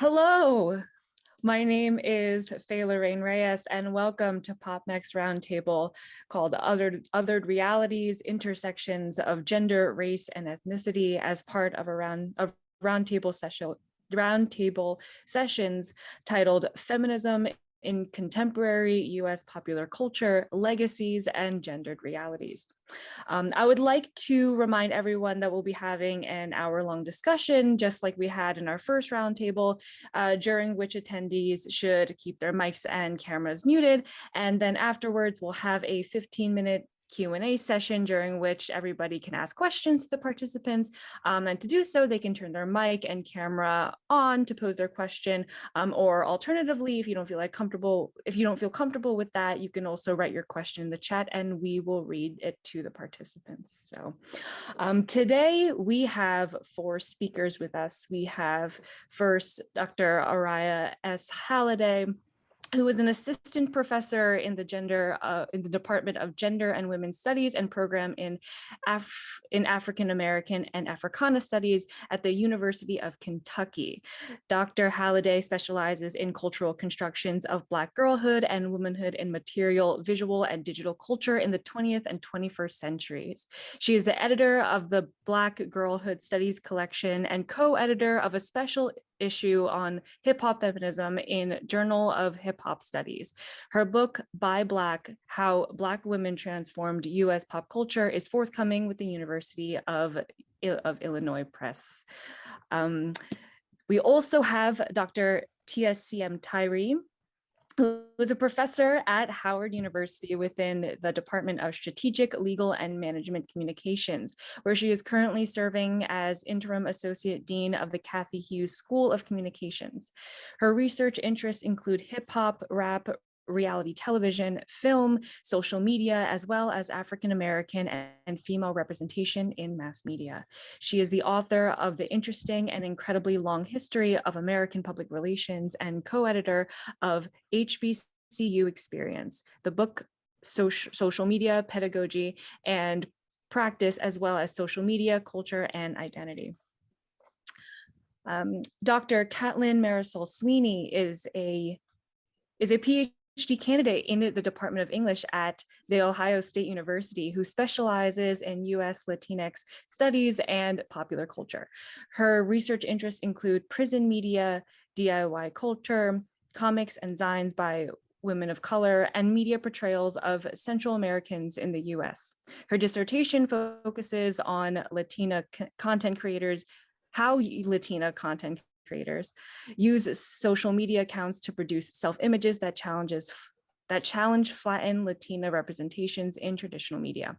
Hello, my name is Lorraine Reyes, and welcome to PopMeC's Roundtable called Othered Realities, Intersections of Gender, Race, and Ethnicity as part of a roundtable sessions titled Feminism in Contemporary U.S. Popular Culture, Legacies, and Gendered Realities. I would like to remind everyone that we'll be having an hour-long discussion, just like we had in our first roundtable, during which attendees should keep their mics and cameras muted. And then afterwards, we'll have a 15-minute Q&A session during which everybody can ask questions to the participants, and to do so they can turn their mic and camera on to pose their question, or alternatively, if you don't feel comfortable with that, you can also write your question in the chat and we will read it to the participants. So today we have 4 speakers with us. We have first Dr. Aria S. Halliday, who is an assistant professor in the Department of Gender and Women's Studies and program in African American and Africana Studies at the University of Kentucky. Dr. Halliday specializes in cultural constructions of Black girlhood and womanhood in material, visual, and digital culture in the 20th and 21st centuries. She is the editor of the Black Girlhood Studies collection and co-editor of a special issue on hip-hop feminism in Journal of Hip-Hop Studies. Her book, By Black, How Black Women Transformed U.S. Pop Culture is forthcoming with the University of Illinois Press. We also have Dr. TSCM Tyree, who is a professor at Howard University within the Department of Strategic, Legal, and Management Communications, where she is currently serving as Interim Associate Dean of the Cathy Hughes School of Communications. Her research interests include hip-hop, rap, reality television, film, social media, as well as African American and female representation in mass media. She is the author of The Interesting and Incredibly Long History of American Public Relations and co-editor of HBCU Experience, the book Social Media, Pedagogy, and Practice, as well as Social Media, Culture, and Identity. Dr. Katlin Marisol Sweeney is a PhD candidate in the Department of English at The Ohio State University, who specializes in U.S. Latinx studies and popular culture. Her research interests include prison media, DIY culture, comics and zines by women of color, and media portrayals of Central Americans in the U.S. Her dissertation focuses on Latina content creators, how Latina content creators use social media accounts to produce self-images that challenge flattened Latina representations in traditional media.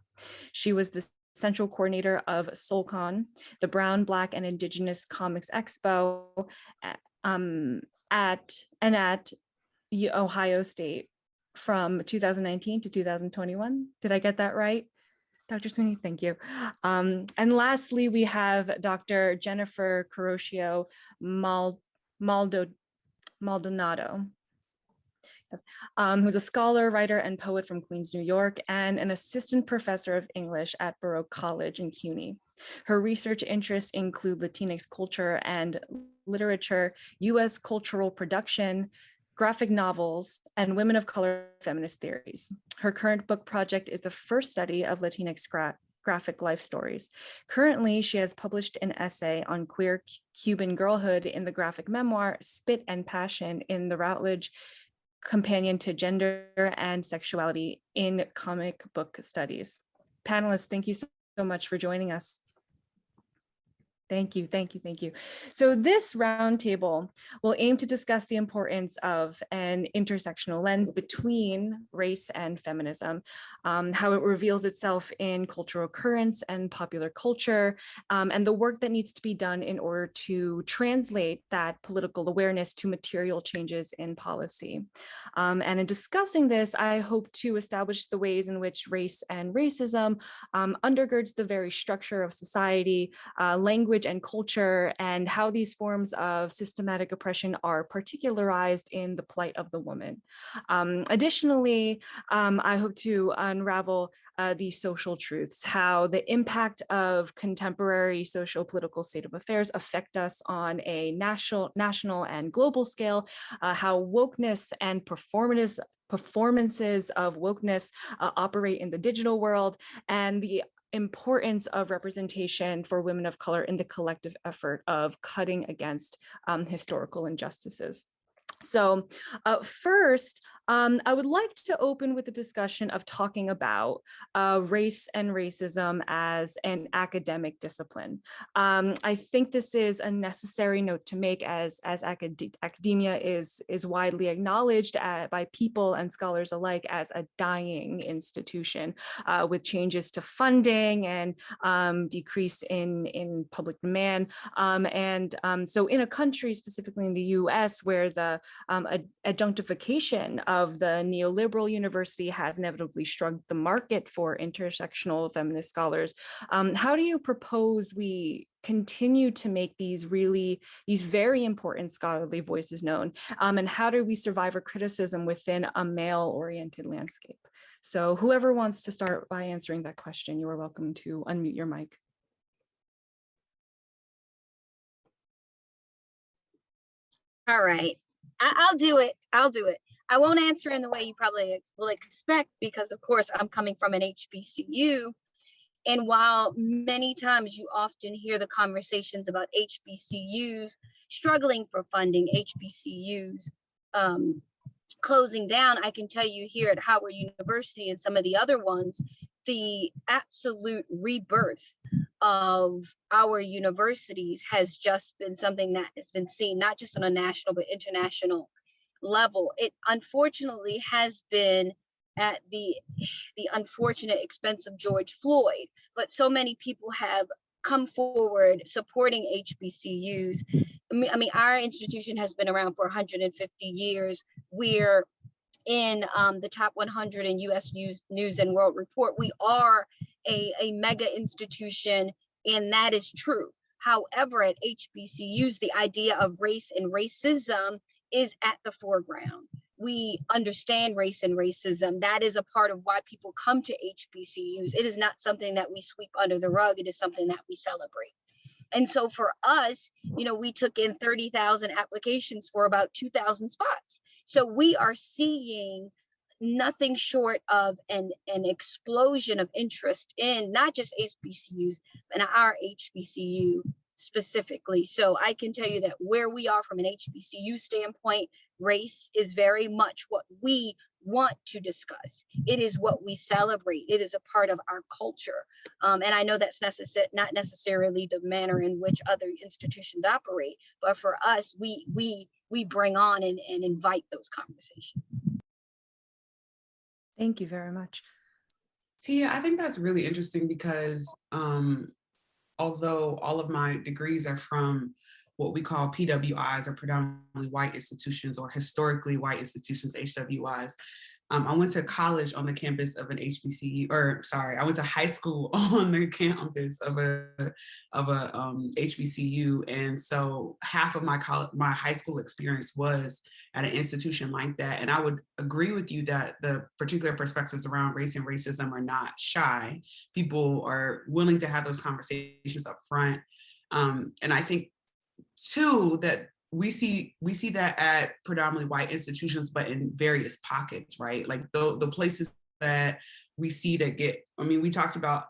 She was the central coordinator of SoulCon, the Brown, Black, and Indigenous Comics Expo at Ohio State from 2019 to 2021. Did I get that right? Dr. Sweeney, thank you. And lastly, we have Dr. Jennifer Caroccio Maldonado, yes, who's a scholar, writer, and poet from Queens, New York, and an assistant professor of English at Baruch College in CUNY. Her research interests include Latinx culture and literature, U.S. cultural production, graphic novels, and women of color feminist theories. Her current book project is the first study of Latinx graphic life stories. Currently, she has published an essay on queer Cuban girlhood in the graphic memoir Spit and Passion in the Routledge Companion to Gender and Sexuality in Comic Book Studies. Panelists, thank you so much for joining us. Thank you. So this roundtable will aim to discuss the importance of an intersectional lens between race and feminism, how it reveals itself in cultural currents and popular culture, and the work that needs to be done in order to translate that political awareness to material changes in policy. And in discussing this, I hope to establish the ways in which race and racism undergirds the very structure of society, language language and culture, and how these forms of systematic oppression are particularized in the plight of the woman. Additionally, I hope to unravel the social truths, how the impact of contemporary social-political state of affairs affect us on a national and global scale, how wokeness and performances of wokeness operate in the digital world, and the importance of representation for women of color in the collective effort of cutting against historical injustices. So first, I would like to open with a discussion of talking about race and racism as an academic discipline. I think this is a necessary note to make, as academia is widely acknowledged by people and scholars alike as a dying institution, with changes to funding and decrease in public demand. So in a country, specifically in the US, where the adjunctification of the neoliberal university has inevitably shrunk the market for intersectional feminist scholars, how do you propose we continue to make these very important scholarly voices known? And how do we survive a criticism within a male-oriented landscape? So whoever wants to start by answering that question, you are welcome to unmute your mic. All right. I'll do it. I won't answer in the way you probably will expect, because of course I'm coming from an HBCU. And while many times you often hear the conversations about HBCUs struggling for funding, HBCUs closing down, I can tell you here at Howard University and some of the other ones, the absolute rebirth of our universities has just been something that has been seen not just on a national but international level. It unfortunately has been at the unfortunate expense of George Floyd, but so many people have come forward supporting HBCUs. I mean, our institution has been around for 150 years. We're in the top 100 in US News and World Report. We are a mega institution, and that is true. However, at HBCUs, the idea of race and racism is at the foreground. We understand race and racism. That is a part of why people come to HBCUs. It is not something that we sweep under the rug. It is something that we celebrate. And so for us, you know, we took in 30,000 applications for about 2,000 spots. So we are seeing nothing short of an explosion of interest in not just HBCUs, but our HBCU specifically. So I can tell you that where we are from an HBCU standpoint, race is very much what we want to discuss. It is what we celebrate. It is a part of our culture. And I know that's not necessarily the manner in which other institutions operate, but for us, we bring on and invite those conversations. Thank you very much. Tia, I think that's really interesting because although all of my degrees are from what we call PWIs, or predominantly white institutions, or historically white institutions, HWIs, I went to college on the campus of an HBCU, I went to high school on the campus of a HBCU, and so half of my high school experience was at an institution like that. And I would agree with you that the particular perspectives around race and racism are not shy. People are willing to have those conversations up front, and I think too that we see that at predominantly white institutions, but in various pockets, right? Like the places that we see that we talked about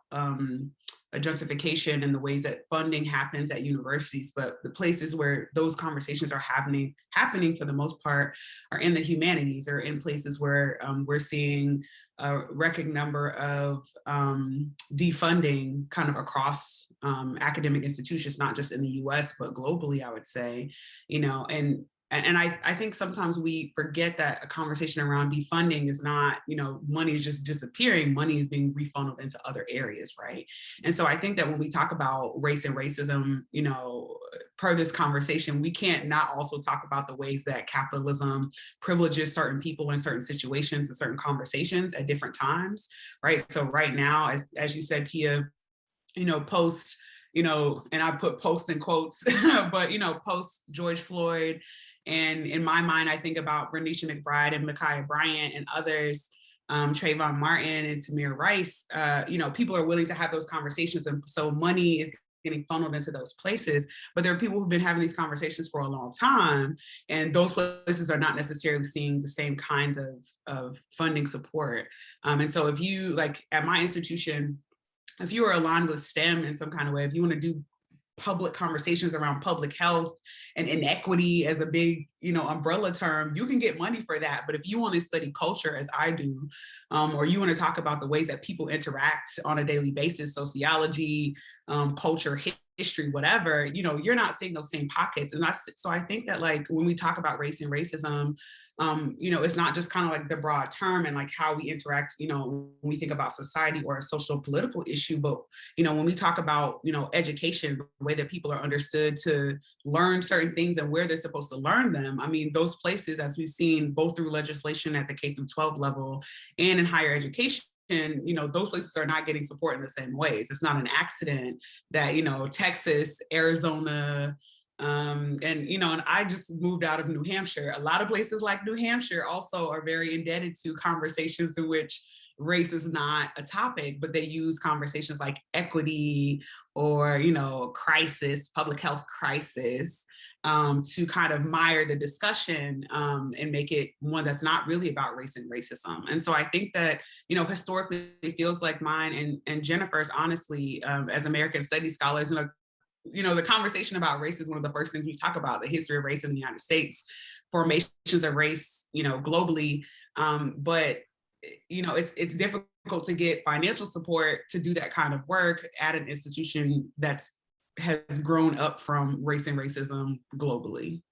adjunctification and the ways that funding happens at universities, but the places where those conversations are happening for the most part are in the humanities, or in places where we're seeing a record number of defunding kind of across academic institutions, not just in the US, but globally, I would say, you know, and I think sometimes we forget that a conversation around defunding is not, you know, money is just disappearing, money is being refunneled into other areas, right? And so I think that when we talk about race and racism, you know, per this conversation, we can't not also talk about the ways that capitalism privileges certain people in certain situations and certain conversations at different times, right? So right now, as you said, Tia, you know, post and I put post in quotes, but, post George Floyd. And in my mind, I think about Bernice McBride and Ma'Khia Bryant and others, Trayvon Martin and Tamir Rice. People are willing to have those conversations. And so money is getting funneled into those places, but there are people who've been having these conversations for a long time, and those places are not necessarily seeing the same kinds of funding support. And so if you, like at my institution, if you are aligned with STEM in some kind of way, if you want to do public conversations around public health and inequity as a big, umbrella term, you can get money for that. But if you want to study culture as I do, or you want to talk about the ways that people interact on a daily basis, sociology, culture, history, whatever, you're not seeing those same pockets. And so I think that like when we talk about race and racism, it's not just kind of like the broad term and like how we interact, when we think about society or a social political issue, but, when we talk about, education, the way that people are understood to learn certain things and where they're supposed to learn them. I mean, those places, as we've seen both through legislation at the K through 12 level and in higher education, those places are not getting support in the same ways. It's not an accident that, Texas, Arizona, and I just moved out of New Hampshire. A lot of places like New Hampshire also are very indebted to conversations in which race is not a topic, but they use conversations like equity or, crisis, public health crisis, to kind of mire the discussion and make it one that's not really about race and racism. And so I think that, historically fields like mine and Jennifer's, honestly, as American Studies scholars, the conversation about race is one of the first things we talk about, the history of race in the United States, formations of race, globally. But, it's difficult to get financial support to do that kind of work at an institution has grown up from race and racism globally.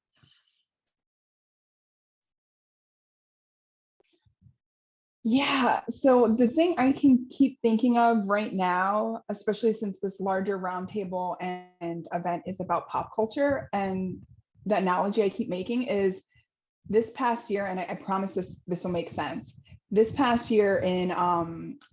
Yeah, so the thing I can keep thinking of right now, especially since this larger roundtable and event is about pop culture, and the analogy I keep making is this past year, and I promise this will make sense. This past year in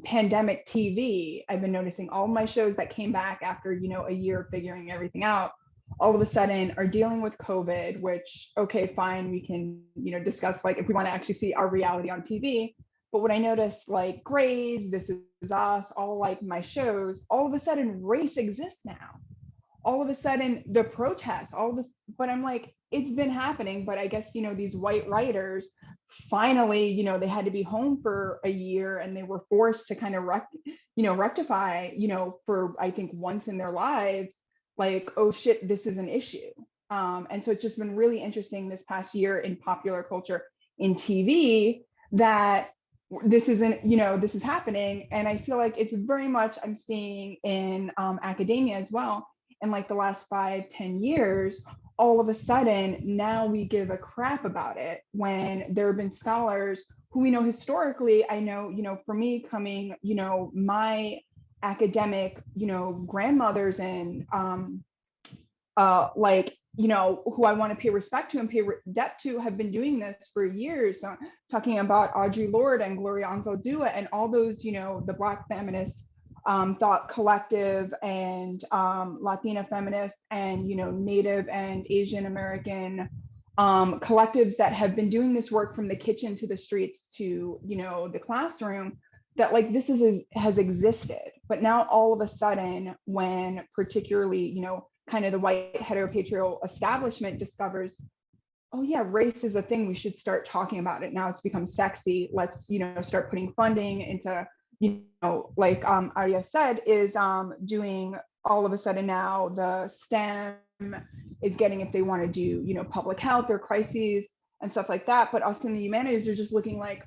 pandemic TV, I've been noticing all of my shows that came back after, a year of figuring everything out, all of a sudden are dealing with COVID, which, okay, fine, we can, discuss like if we want to actually see our reality on TV. But what I noticed, like Grey's, This Is Us, all like my shows, all of a sudden race exists now. All of a sudden the protests, all of this, but I'm like, it's been happening, but I guess, these white writers finally, they had to be home for a year and they were forced to kind of rectify, for I think once in their lives, like, oh shit, this is an issue. And so it's just been really interesting this past year in popular culture in TV that this isn't, this is happening. And I feel like it's very much I'm seeing in academia as well. In like the last 5-10 years, all of a sudden now we give a crap about it when there have been scholars who we know historically. I know, for me coming, my academic, grandmothers and like, who I want to pay respect to and pay debt to have been doing this for years. So talking about Audre Lorde and Gloria Anzaldúa and all those, the Black feminists, thought collective and Latina feminists and, Native and Asian American collectives that have been doing this work from the kitchen to the streets to, the classroom, that like this has existed. But now all of a sudden, when particularly, kind of the white heteropatriarchal establishment discovers, oh yeah, race is a thing, we should start talking about it. Now it's become sexy. Let's, start putting funding into, like Aria said, is doing all of a sudden now the STEM is getting, if they want to do, public health or crises and stuff like that. But us in the humanities are just looking like,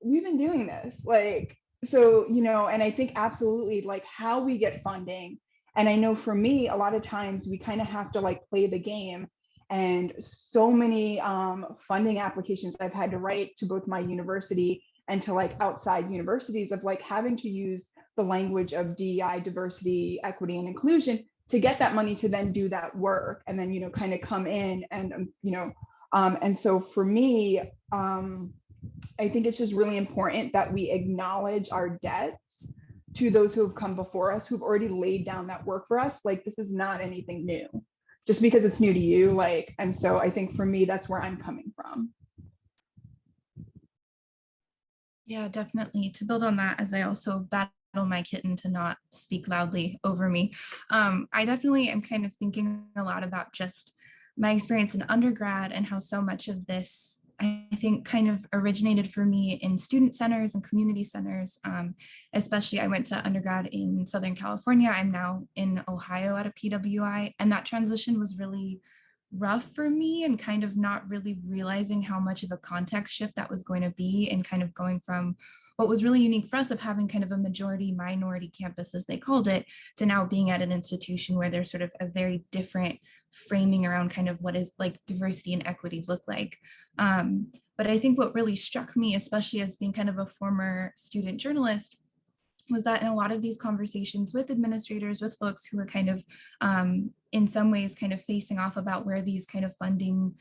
we've been doing this. Like, so, and I think absolutely like how we get funding. And I know for me, a lot of times we kind of have to like play the game. And so many funding applications I've had to write to both my university and to like outside universities of like having to use the language of DEI, diversity, equity, and inclusion to get that money to then do that work and then, kind of come in and, and so for me, I think it's just really important that we acknowledge our debts to those who have come before us, who've already laid down that work for us. Like, this is not anything new, just because it's new to you. Like, and so I think for me, that's where I'm coming from. Yeah, definitely. To build on that, as I also battle my kitten to not speak loudly over me, I definitely am kind of thinking a lot about just my experience in undergrad and how so much of this, I think, kind of originated for me in student centers and community centers. Especially, I went to undergrad in Southern California. I'm now in Ohio at a PWI, and that transition was really rough for me, and kind of not really realizing how much of a context shift that was going to be, and kind of going from what was really unique for us of having kind of a majority minority campus, as they called it, to now being at an institution where there's sort of a very different framing around kind of what is like diversity and equity look like. But I think what really struck me, especially as being kind of a former student journalist, was that in a lot of these conversations with administrators, with folks who were kind of in some ways kind of facing off about where these kind of funding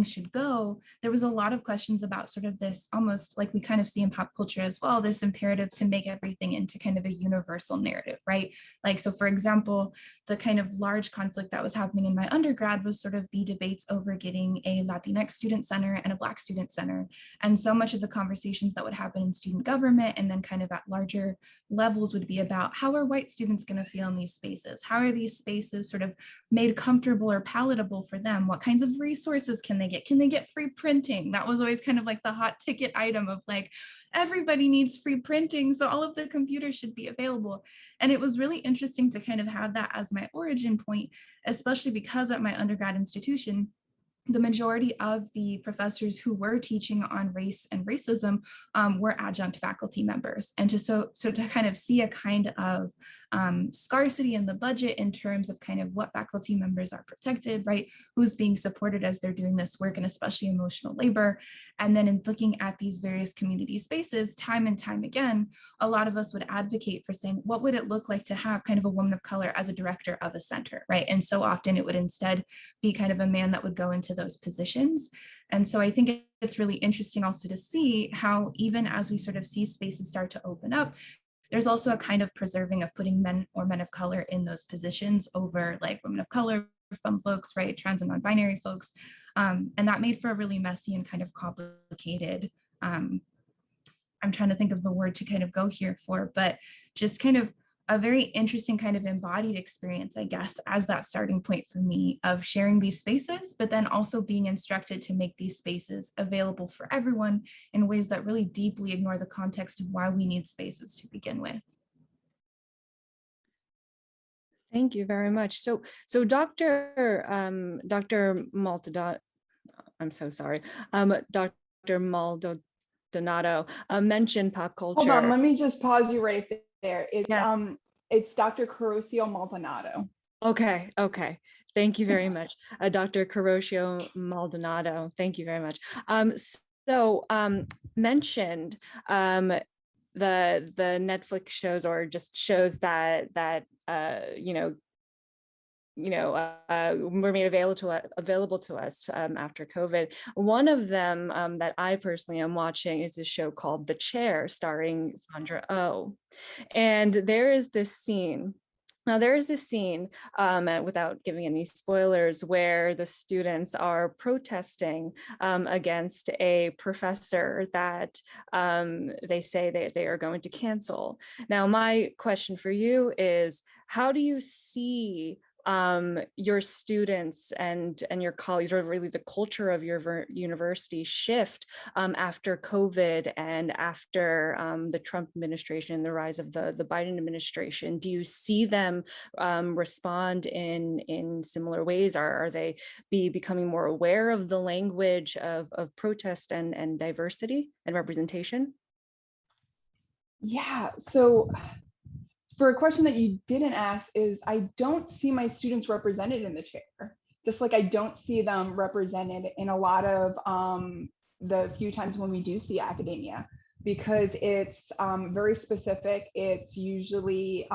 should go, there was a lot of questions about sort of this, almost like we kind of see in pop culture as well, this imperative to make everything into kind of a universal narrative, right? Like, so for example, the kind of large conflict that was happening in my undergrad was sort of the debates over getting a Latinx student center and a Black student center. And so much of the conversations that would happen in student government and then kind of at larger levels would be about, how are white students going to feel in these spaces? How are these spaces sort of made comfortable or palatable for them? What kinds of resources can they get? Can they get free printing? That was always kind of like the hot ticket item of like, everybody needs free printing, so all of the computers should be available. And it was really interesting to kind of have that as my origin point, especially because at my undergrad institution, the majority of the professors who were teaching on race and racism were adjunct faculty members. And so to kind of see a kind of scarcity in the budget in terms of kind of what faculty members are protected, right? Who's being supported as they're doing this work, and especially emotional labor. And then in looking at these various community spaces, time and time again, a lot of us would advocate for saying, what would it look like to have kind of a woman of color as a director of a center, right? And so often it would instead be kind of a man that would go into those positions. And so I think it's really interesting also to see how, even as we sort of see spaces start to open up, there's also a kind of preserving of putting men or men of color in those positions over like women of color, femme folks, right, trans and non-binary folks. And that made for a really messy and kind of complicated, I'm trying to think of the word to kind of go here for, but just kind of a very interesting kind of embodied experience, I guess, as that starting point for me of sharing these spaces, but then also being instructed to make these spaces available for everyone in ways that really deeply ignore the context of why we need spaces to begin with. Thank you very much. So Dr. Maldonado, I'm so sorry, Dr. Maldonado mentioned pop culture. Hold on, let me just pause you right there. It's yes. It's Dr. Caroccio Maldonado. Okay. Thank you very much, Dr. Caroccio Maldonado. Thank you very much. Mentioned the Netflix shows, or just shows that were made available to us after COVID. One of them that I personally am watching is a show called The Chair, starring Sandra Oh. And there is this scene. Now, there is this scene, without giving any spoilers, where the students are protesting against a professor that they say they are going to cancel. Now, my question for you is, how do you see your students and your colleagues, or really the culture of your university, shift after COVID and after the Trump administration, the rise of the Biden administration? Do you see them respond in similar ways? Are they becoming more aware of the language of protest and diversity and representation? Yeah, so for a question that you didn't ask, is I don't see my students represented in the chair, just like I don't see them represented in a lot of the few times when we do see academia, because it's very specific. It's usually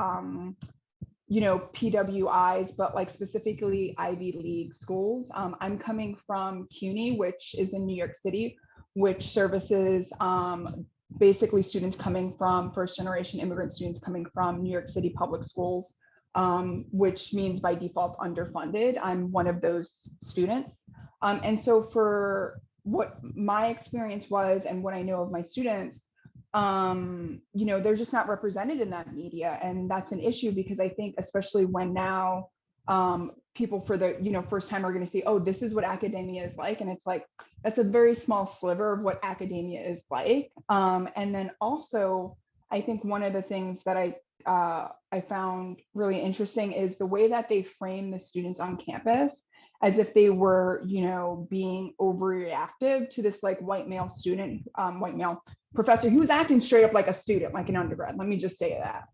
PWIs, but like specifically Ivy League schools. I'm coming from CUNY, which is in New York City, which services basically students coming from first generation immigrant students coming from New York City public schools, which means by default underfunded. I'm one of those students. And so for what my experience was and what I know of my students, they're just not represented in that media. And that's an issue because I think, especially when now people for the first time are going to see, oh, this is what academia is like. And it's like, that's a very small sliver of what academia is like. And then also, I think one of the things that I found really interesting is the way that they frame the students on campus as if they were, being overreactive to this like white male professor who was acting straight up like a student, like an undergrad. Let me just say that.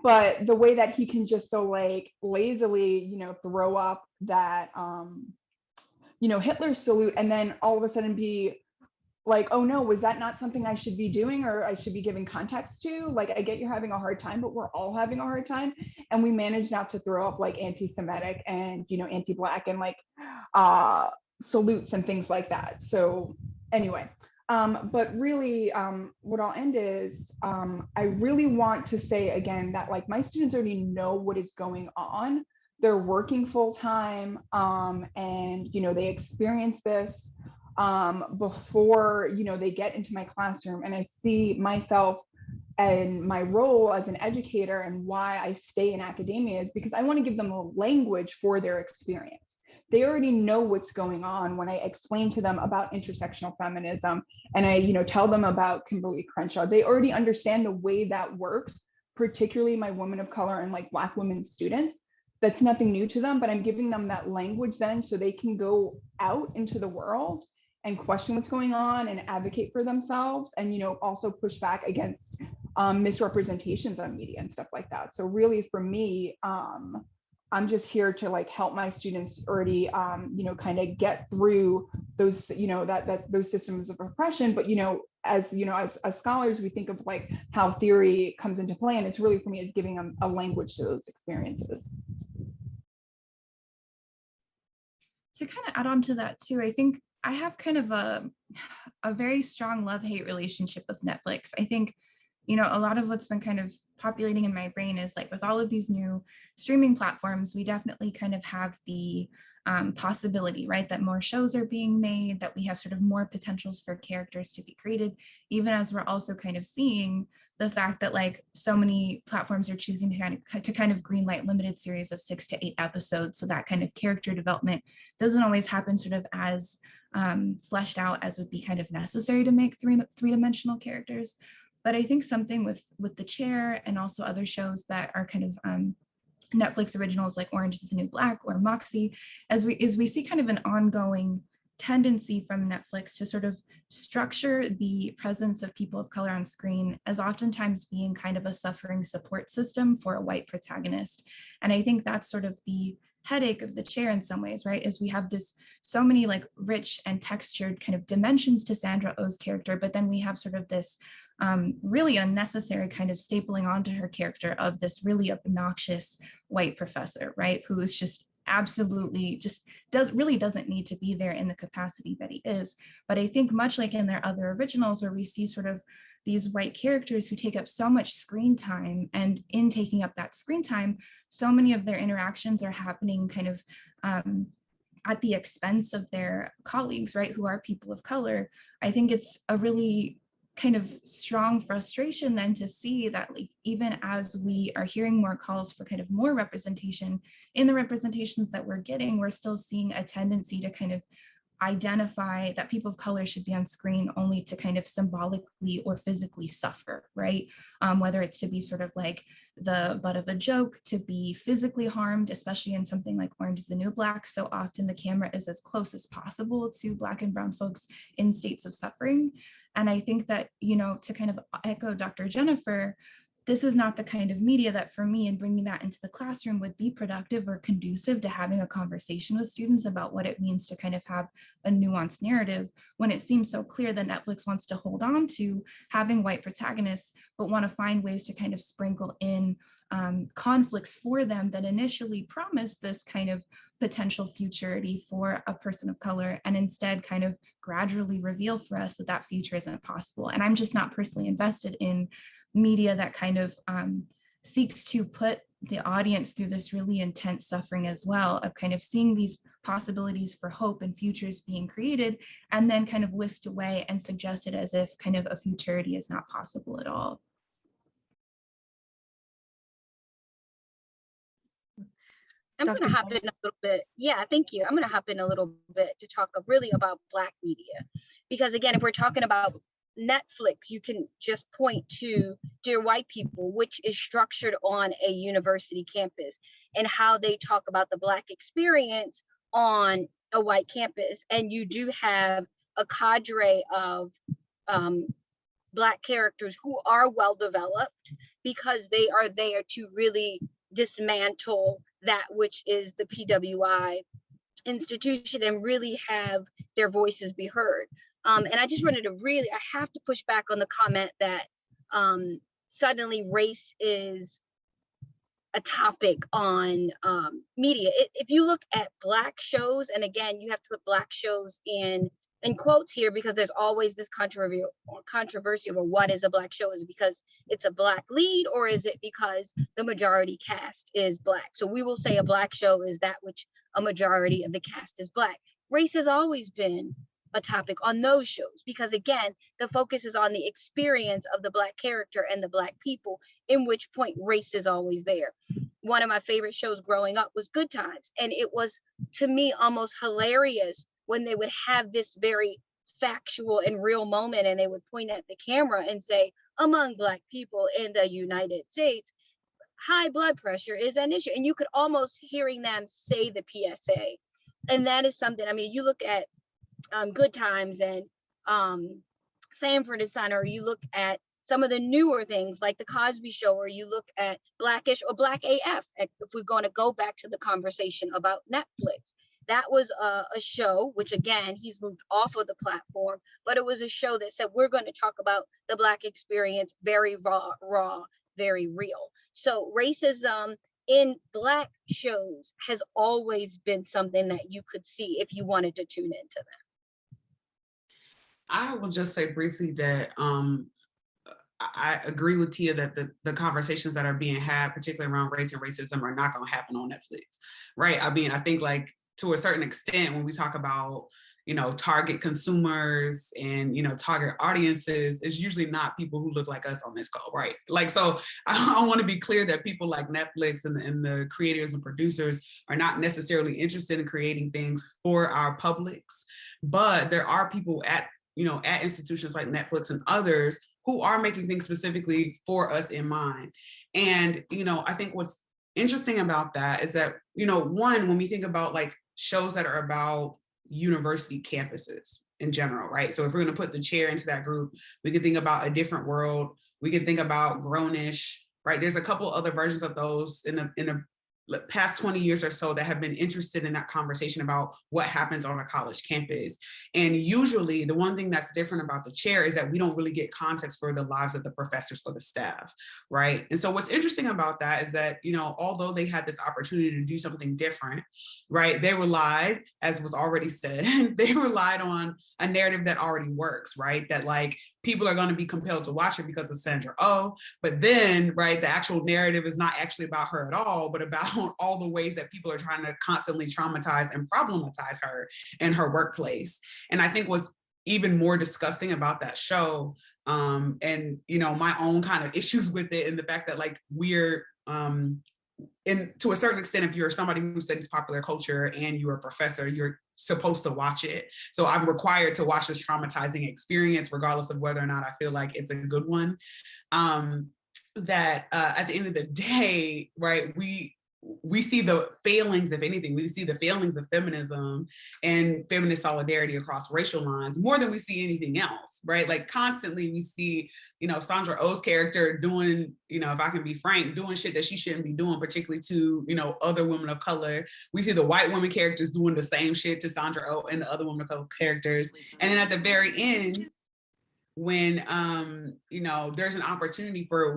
But the way that he can just so like lazily, throw up that, Hitler's salute and then all of a sudden be like, oh no, was that not something I should be doing or I should be giving context to? Like, I get you're having a hard time, but we're all having a hard time. And we manage not to throw up like anti-Semitic and, anti-Black and like salutes and things like that. So anyway, but really what I'll end is I really want to say again that like my students already know what is going on. They're working full time and, they experience this before they get into my classroom, and I see myself and my role as an educator and why I stay in academia is because I want to give them a language for their experience. They already know what's going on when I explain to them about intersectional feminism and I tell them about Kimberly Crenshaw. They already understand the way that works, particularly my women of color and like Black women students. That's nothing new to them, but I'm giving them that language then so they can go out into the world and question what's going on and advocate for themselves and, also push back against misrepresentations on media and stuff like that. So really for me, I'm just here to like help my students already, kind of get through those, those systems of oppression. But, as scholars, we think of like how theory comes into play. And it's really for me, it's giving them a language to those experiences. To kind of add on to that too, I think I have kind of a very strong love-hate relationship with Netflix. I think, a lot of what's been kind of populating in my brain is like with all of these new streaming platforms, we definitely kind of have the possibility, right, that more shows are being made, that we have sort of more potentials for characters to be created, even as we're also kind of seeing the fact that like so many platforms are choosing to kind of greenlight limited series of 6 to 8 episodes. So that kind of character development doesn't always happen sort of as fleshed out as would be kind of necessary to make three-dimensional characters. But I think something with The Chair and also other shows that are kind of Netflix originals like Orange is the New Black or Moxie, as we see kind of an ongoing tendency from Netflix to sort of structure the presence of people of color on screen as oftentimes being kind of a suffering support system for a white protagonist. And I think that's sort of the headache of The Chair in some ways, right? Is we have this so many like rich and textured kind of dimensions to Sandra Oh's character, but then we have sort of this really unnecessary kind of stapling onto her character of this really obnoxious white professor, right? Who is just absolutely doesn't need to be there in the capacity that he is. But I think much like in their other originals where we see sort of these white characters who take up so much screen time, and in taking up that screen time, so many of their interactions are happening kind of at the expense of their colleagues, right, who are people of color. I think it's a really kind of strong frustration then to see that like even as we are hearing more calls for kind of more representation, in the representations that we're getting, we're still seeing a tendency to kind of identify that people of color should be on screen only to kind of symbolically or physically suffer, right? Whether it's to be sort of like the butt of a joke, to be physically harmed, especially in something like Orange is the New Black. So often the camera is as close as possible to Black and brown folks in states of suffering. And I think that, to kind of echo Dr. Jennifer, this is not the kind of media that for me, and bringing that into the classroom would be productive or conducive to having a conversation with students about what it means to kind of have a nuanced narrative, when it seems so clear that Netflix wants to hold on to having white protagonists, but want to find ways to kind of sprinkle in conflicts for them that initially promised this kind of potential futurity for a person of color, and instead kind of gradually reveal for us that that future isn't possible. And I'm just not personally invested in media that kind of seeks to put the audience through this really intense suffering as well, of kind of seeing these possibilities for hope and futures being created and then kind of whisked away and suggested as if kind of a futurity is not possible at all. I'm going to hop in a little bit. Yeah, thank you. I'm going to hop in a little bit to talk really about Black media. Because again, if we're talking about Netflix, you can just point to Dear White People, which is structured on a university campus, and how they talk about the Black experience on a white campus. And you do have a cadre of Black characters who are well developed, because they are there to really dismantle that which is the PWI institution and really have their voices be heard. And I just wanted to really, I have to push back on the comment that suddenly race is a topic on media. If you look at Black shows, and again, you have to put Black shows in quotes here, because there's always this controversy over what is a Black show. Is it because it's a Black lead, or is it because the majority cast is Black? So we will say a Black show is that which a majority of the cast is Black. Race has always been a topic on those shows, because again, the focus is on the experience of the Black character and the Black people, in which point race is always there. One of my favorite shows growing up was Good Times, and it was, to me, almost hilarious when they would have this very factual and real moment, and they would point at the camera and say, among Black people in the United States, high blood pressure is an issue. And you could almost hearing them say the PSA. And that is something, I mean, you look at Good Times and Sanford and Son, or you look at some of the newer things like The Cosby Show, or you look at Blackish or Black AF, if we're going to go back to the conversation about Netflix. That was a show, which again, he's moved off of the platform, but it was a show that said, we're going to talk about the Black experience, very raw, very real. So racism in Black shows has always been something that you could see if you wanted to tune into them. I will just say briefly that I agree with Tia that the conversations that are being had, particularly around race and racism, are not going to happen on Netflix, right? I mean, I think like to a certain extent, when we talk about, you know, target consumers and, you know, target audiences, it's usually not people who look like us on this call, right? Like, so I want to be clear that people like Netflix and the creators and producers are not necessarily interested in creating things for our publics, but there are people at, you know, at institutions like Netflix and others who are making things specifically for us in mind. And, you know, I think what's interesting about that is that, you know, one, when we think about like shows that are about university campuses in general, right? So if we're going to put The Chair into that group, we could think about A Different World. We could think about Grownish, right? There's a couple other versions of those in the past 20 years or so that have been interested in that conversation about what happens on a college campus. And usually the one thing that's different about The Chair is that we don't really get context for the lives of the professors or the staff, right? And so what's interesting about that is that, you know, although they had this opportunity to do something different, right, they relied, as was already said, they relied on a narrative that already works, right? That like people are going to be compelled to watch it because of Sandra Oh, but then, right, the actual narrative is not actually about her at all, but about all the ways that people are trying to constantly traumatize and problematize her in her workplace. And I think what's even more disgusting about that show, and, you know, my own kind of issues with it, and the fact that like we're, and to a certain extent, if you're somebody who studies popular culture and you're a professor, you're supposed to watch it. So I'm required to watch this traumatizing experience, regardless of whether or not I feel like it's a good one. That at the end of the day, right, we see the failings, if anything, we see the failings of feminism and feminist solidarity across racial lines more than we see anything else, right? Like constantly we see, you know, Sandra Oh's character doing, you know, if I can be frank, doing shit that she shouldn't be doing, particularly to, you know, other women of color. We see the white women characters doing the same shit to Sandra Oh and the other women of color characters. And then at the very end, when you know, there's an opportunity for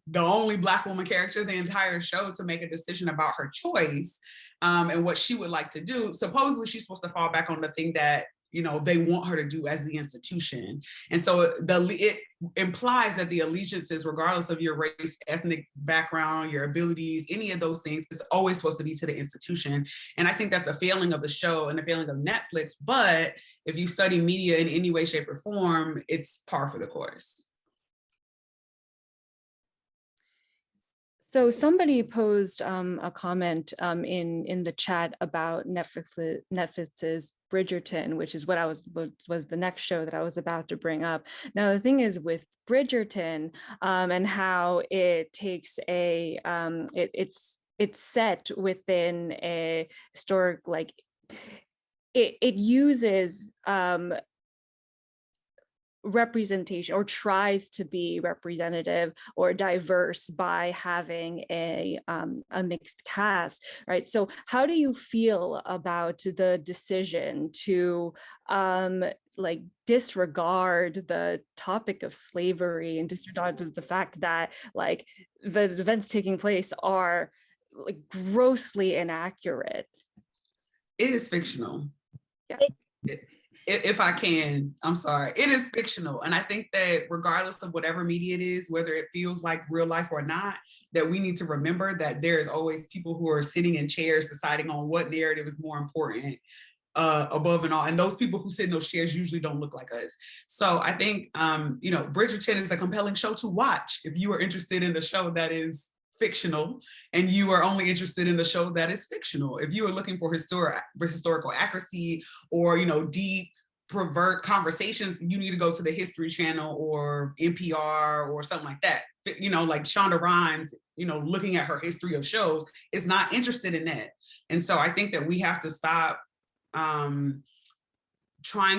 the only Black woman character the entire show to make a decision about her choice and what she would like to do. Supposedly she's supposed to fall back on the thing that, you know, they want her to do as the institution. And so it implies that the allegiances, regardless of your race, ethnic background, your abilities, any of those things, it's always supposed to be to the institution. And I think that's a failing of the show and a failing of Netflix. But if you study media in any way, shape, or form, it's par for the course. So somebody posed a comment in the chat about Netflix's Bridgerton, which is what was the next show that I was about to bring up. Now the thing is with Bridgerton and how it takes it's set within a historic, like it uses representation, or tries to be representative or diverse by having a mixed cast, right? So how do you feel about the decision to like disregard the topic of slavery and disregard the fact that like the events taking place are like grossly inaccurate? It is fictional. Yeah. If I can, I'm sorry, it is fictional. And I think that regardless of whatever media it is, whether it feels like real life or not, that we need to remember that there is always people who are sitting in chairs deciding on what narrative is more important above and all. And those people who sit in those chairs usually don't look like us. So I think, you know, Bridgerton is a compelling show to watch if you are interested in a show that is fictional and you are only interested in the show that is fictional. If you are looking for historical accuracy or, you know, deep pervert conversations, you need to go to the History Channel or NPR or something like that. You know, like Shonda Rhimes, you know, looking at her history of shows is not interested in that. And so I think that we have to stop trying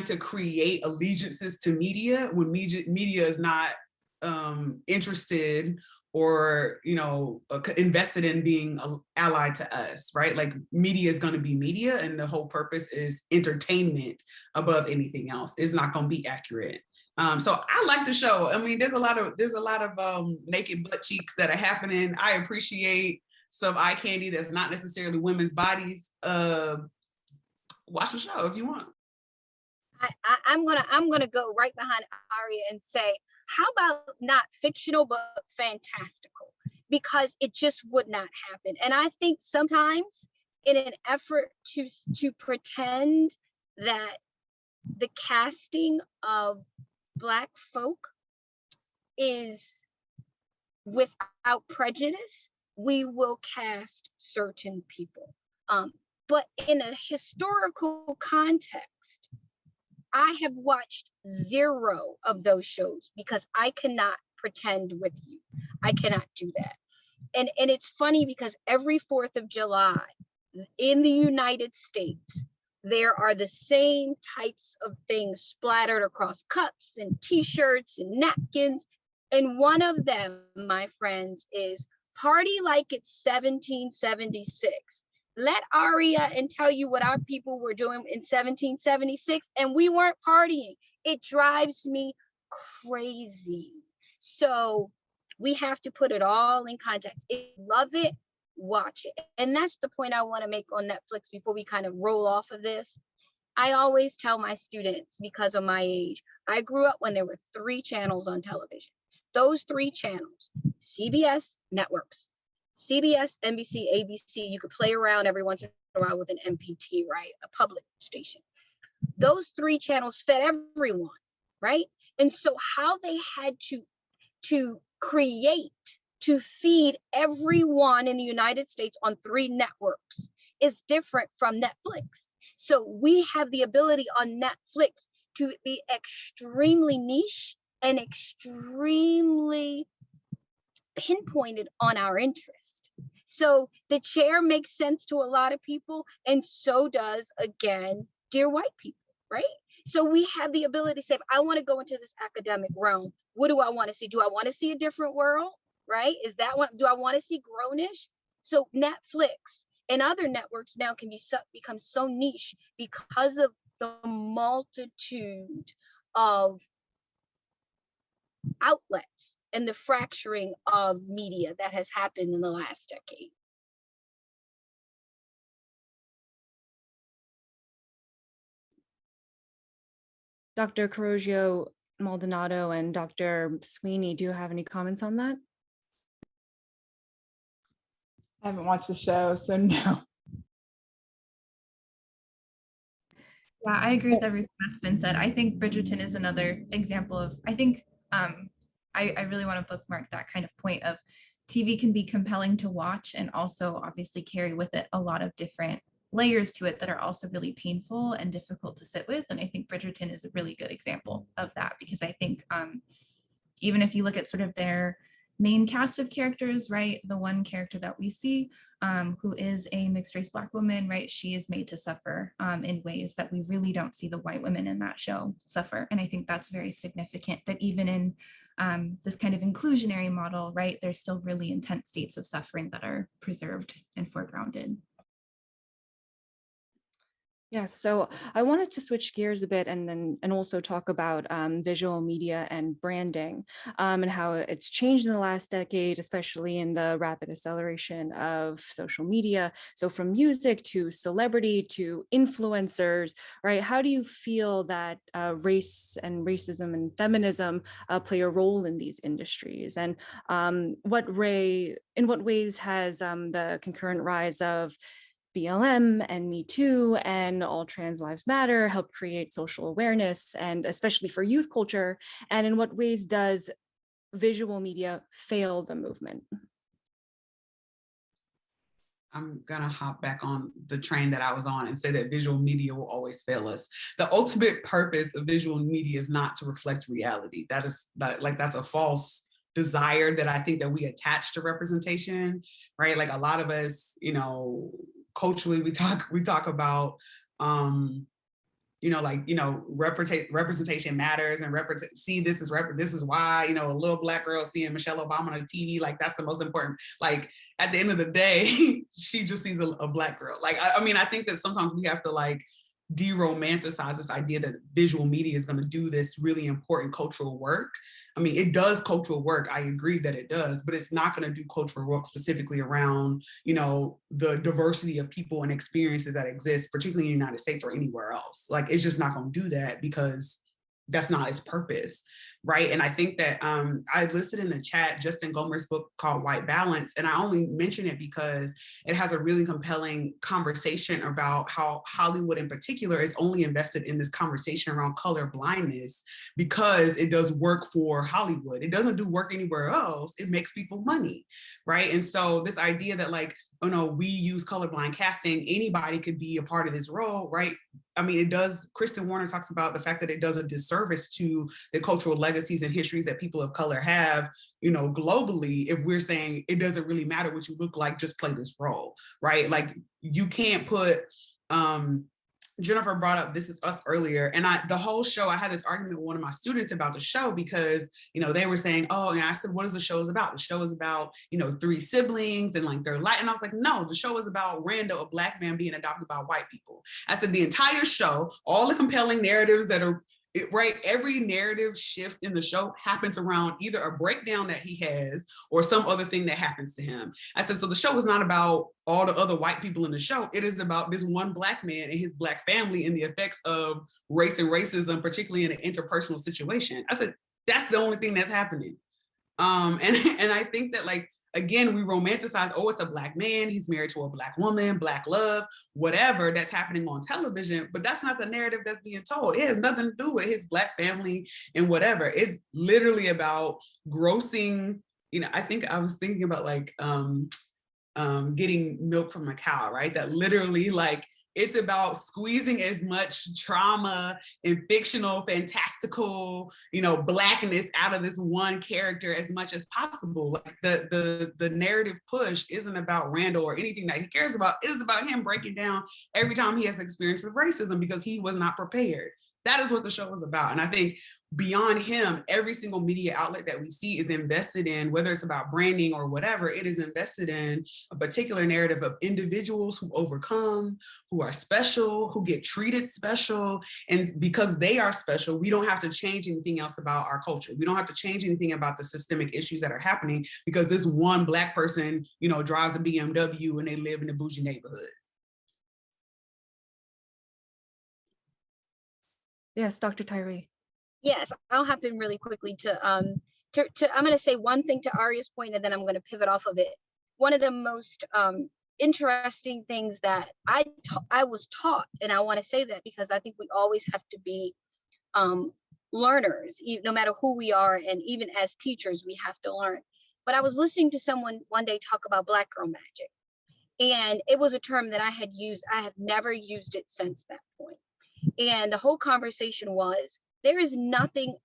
to create allegiances to media when media is not interested or, you know, invested in being allied to us, right? Like media is going to be media, and the whole purpose is entertainment above anything else. It's not going to be accurate. So I like the show. I mean, there's a lot of naked butt cheeks that are happening. I appreciate some eye candy that's not necessarily women's bodies. Watch the show if you want. I'm gonna go right behind Aria and say, how about not fictional but fantastical? Because it just would not happen. And I think sometimes in an effort to pretend that the casting of Black folk is without prejudice, we will cast certain people. But in a historical context, I have watched 0 of those shows because I cannot pretend with you. I cannot do that. And it's funny because every 4th of July in the United States, there are the same types of things splattered across cups and t-shirts and napkins. And one of them, my friends, is party like it's 1776. Let Aria and tell you what our people were doing in 1776, and we weren't partying. It drives me crazy. So we have to put it all in context. If you love it, watch it. And that's the point I want to make on Netflix before we kind of roll off of this. I always tell my students, because of my age, I grew up when there were 3 channels on television. Those 3 channels, CBS networks, CBS, NBC, ABC, you could play around every once in a while with an MPT, right? A public station. Those 3 channels fed everyone, right? And so how they had to create to feed everyone in the United States on 3 networks is different from Netflix. So we have the ability on Netflix to be extremely niche and extremely pinpointed on our interest. So the chair makes sense to a lot of people, and so does, again, dear white people, right? So we have the ability to say, if I want to go into this academic realm, what do I want to see? Do I want to see a different world, right? Is that what, do I want to see Grownish? So Netflix and other networks now can become so niche because of the multitude of outlets and the fracturing of media that has happened in the last decade. Dr. Caroccio, Maldonado, and Dr. Sweeney, do you have any comments on that? I haven't watched the show, so no. Yeah, I agree with everything that's been said. I think Bridgerton is another example of, I think I really want to bookmark that kind of point of TV can be compelling to watch and also obviously carry with it a lot of different layers to it that are also really painful and difficult to sit with. And I think Bridgerton is a really good example of that, because I think even if you look at sort of their main cast of characters, right, the one character that we see who is a mixed race Black woman, right, she is made to suffer in ways that we really don't see the white women in that show suffer. And I think that's very significant, that even in this kind of inclusionary model, right, there's still really intense states of suffering that are preserved and foregrounded. Yes, so I wanted to switch gears a bit and also talk about visual media and branding and how it's changed in the last decade, especially in the rapid acceleration of social media. So from music to celebrity to influencers, right? How do you feel that race and racism and feminism play a role in these industries? And in what ways has the concurrent rise of BLM and Me Too and All Trans Lives Matter help create social awareness, and especially for youth culture? And in what ways does visual media fail the movement? I'm gonna hop back on the train that I was on and say that visual media will always fail us. The ultimate purpose of visual media is not to reflect reality. That's a false desire that I think that we attach to representation, right? Like a lot of us, culturally, we talk about, representation matters, and this is why, a little Black girl seeing Michelle Obama on TV, like that's the most important. Like at the end of the day, she just sees a Black girl. Like, I think that sometimes we have to de-romanticize this idea that visual media is going to do this really important cultural work. It does cultural work. I agree that it does, but it's not going to do cultural work specifically around, the diversity of people and experiences that exist, particularly in the United States or anywhere else. Like, it's just not going to do that because that's not its purpose, right? And I think that I listed in the chat Justin Gomer's book called White Balance, and I only mention it because it has a really compelling conversation about how Hollywood in particular is only invested in this conversation around color blindness because it does work for Hollywood. It doesn't do work anywhere else. It makes people money, right? And so this idea that we use colorblind casting, anybody could be a part of this role, right? It does, Kristen Warner talks about the fact that it does a disservice to the cultural legacies and histories that people of color have, globally, if we're saying it doesn't really matter what you look like, just play this role, right? Like, you can't put, Jennifer brought up This Is Us earlier, and the whole show, I had this argument with one of my students about the show because, they were saying, oh, and I said, what is the show about? The show is about, 3 siblings and their life. And I was like, no, the show is about Randall, a Black man being adopted by white people. I said, the entire show, all the compelling narratives that are, right, every narrative shift in the show happens around either a breakdown that he has or some other thing that happens to him. I said, so the show is not about all the other white people in the show. It is about this one Black man and his Black family and the effects of race and racism, particularly in an interpersonal situation. I said, that's the only thing that's happening. And I think that, again, we romanticize, oh, it's a Black man, he's married to a Black woman, Black love, whatever that's happening on television, but that's not the narrative that's being told. It has nothing to do with his Black family and whatever. It's literally about grossing, I think I was thinking about getting milk from a cow, right? That literally, it's about squeezing as much trauma and fictional, fantastical, Blackness out of this one character as much as possible. Like the narrative push isn't about Randall or anything that he cares about. It's about him breaking down every time he has experience of racism because he was not prepared. That is what the show is about. And I think beyond him, every single media outlet that we see is invested in, whether it's about branding or whatever, it is invested in a particular narrative of individuals who overcome, who are special, who get treated special. And because they are special, we don't have to change anything else about our culture. We don't have to change anything about the systemic issues that are happening because this one Black person, you know, drives a BMW and they live in a bougie neighborhood. Yes, Dr. Tyree. Yes, I'll hop in really quickly to I'm going to say one thing to Aria's point, and then I'm going to pivot off of it. One of the most interesting things that I was taught, and I want to say that because I think we always have to be learners, no matter who we are, and even as teachers, we have to learn. But I was listening to someone one day talk about Black girl magic, and it was a term that I had used. I have never used it since that point. And the whole conversation was, there is nothing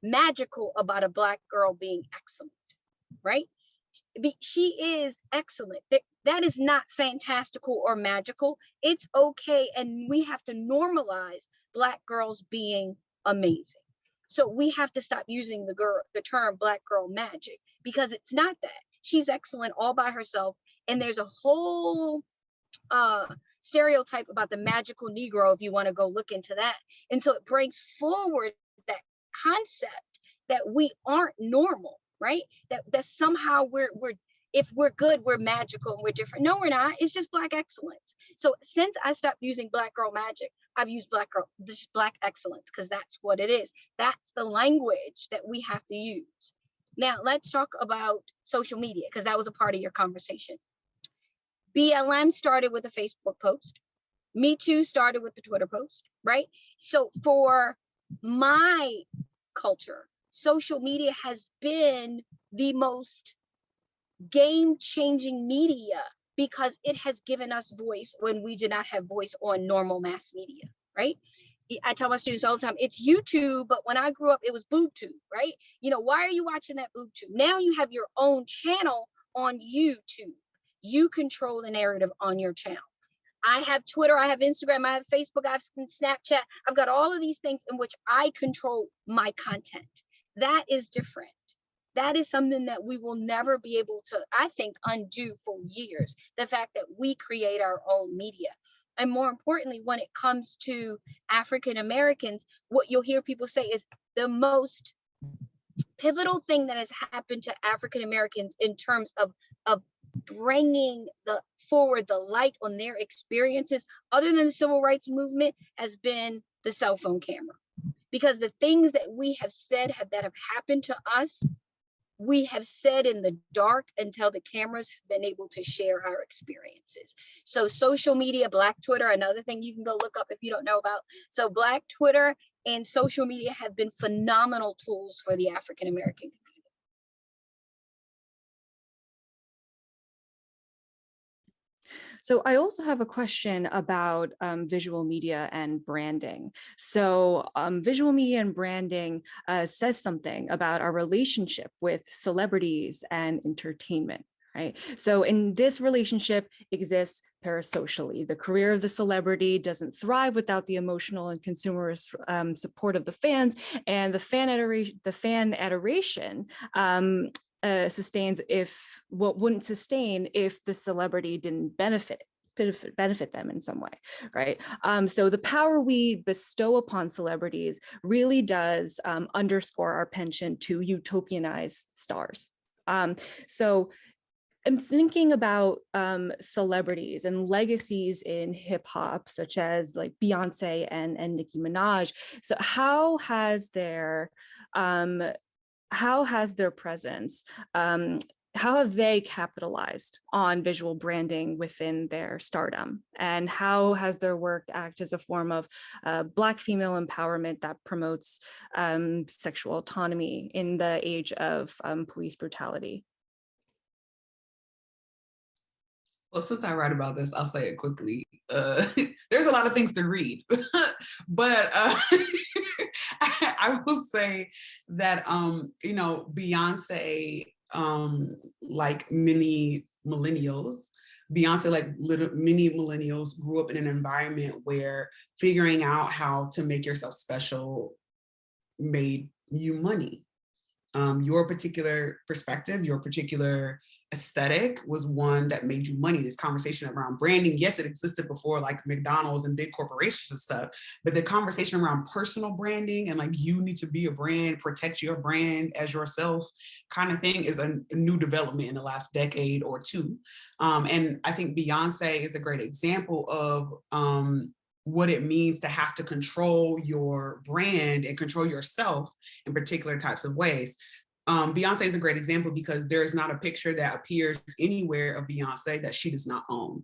magical about a Black girl being excellent, right? She is excellent. That is not fantastical or magical. It's okay. And we have to normalize Black girls being amazing. So we have to stop using the term Black girl magic, because it's not that. She's excellent all by herself. And there's a whole stereotype about the magical Negro, if you want to go look into that. And so it brings forward that concept that we aren't normal, right? That somehow if we're good, we're magical and we're different. No, we're not. It's just Black excellence. So since I stopped using Black girl magic, I've used Black excellence, because that's what it is. That's the language that we have to use. Now let's talk about social media, because that was a part of your conversation. BLM started with a Facebook post. Me Too started with the Twitter post, right? So for my culture, social media has been the most game-changing media, because it has given us voice when we did not have voice on normal mass media, right? I tell my students all the time, it's YouTube, but when I grew up, it was BoobTube, right? You know, why are you watching that BoobTube? Now you have your own channel on YouTube. You control the narrative on your channel. I have Twitter, I have Instagram, I have Facebook, I have Snapchat. I've got all of these things in which I control my content. That is different. That is something that we will never be able to, I think, undo for years. The fact that we create our own media. And more importantly, when it comes to African Americans, what you'll hear people say is the most pivotal thing that has happened to African Americans in terms of bringing forward the light on their experiences, other than the civil rights movement, has been the cell phone camera. Because the things that we have said that have happened to us, we have said in the dark until the cameras have been able to share our experiences. So social media, Black Twitter, another thing you can go look up if you don't know about. So Black Twitter and social media have been phenomenal tools for the African American community. So I also have a question about visual media and branding. So visual media and branding says something about our relationship with celebrities and entertainment, right? So in this relationship exists parasocially. The career of the celebrity doesn't thrive without the emotional and consumerist support of the fans, and the fan adoration sustains wouldn't sustain if the celebrity didn't benefit them in some way, right? So the power we bestow upon celebrities really does underscore our penchant to utopianize stars. So I'm thinking about celebrities and legacies in hip hop, such as like Beyonce and Nicki Minaj. So how has their presence, how have they capitalized on visual branding within their stardom? And how has their work act as a form of Black female empowerment that promotes sexual autonomy in the age of police brutality? Well, since I write about this, I'll say it quickly. There's a lot of things to read, but I will say that, you know, Beyonce, like many millennials, Beyonce, like many millennials, grew up in an environment where figuring out how to make yourself special made you money. Your particular perspective, your particular aesthetic was one that made you money. This conversation around branding, yes, it existed before, like McDonald's and big corporations and stuff, but the conversation around personal branding and like you need to be a brand, protect your brand as yourself kind of thing is a new development in the last decade or two. And I think Beyonce is a great example of what it means to have to control your brand and control yourself in particular types of ways. Beyonce is a great example because there is not a picture that appears anywhere of Beyonce that she does not own.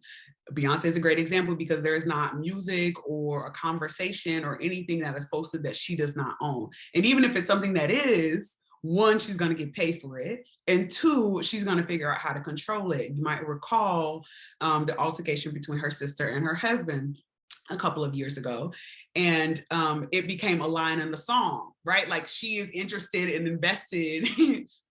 Beyonce is a great example because there is not music or a conversation or anything that is posted that she does not own. And even if it's something that is, one, she's going to get paid for it. And two, she's going to figure out how to control it. You might recall the altercation between her sister and her husband a couple of years ago. And it became a line in the song, right? Like she is interested and invested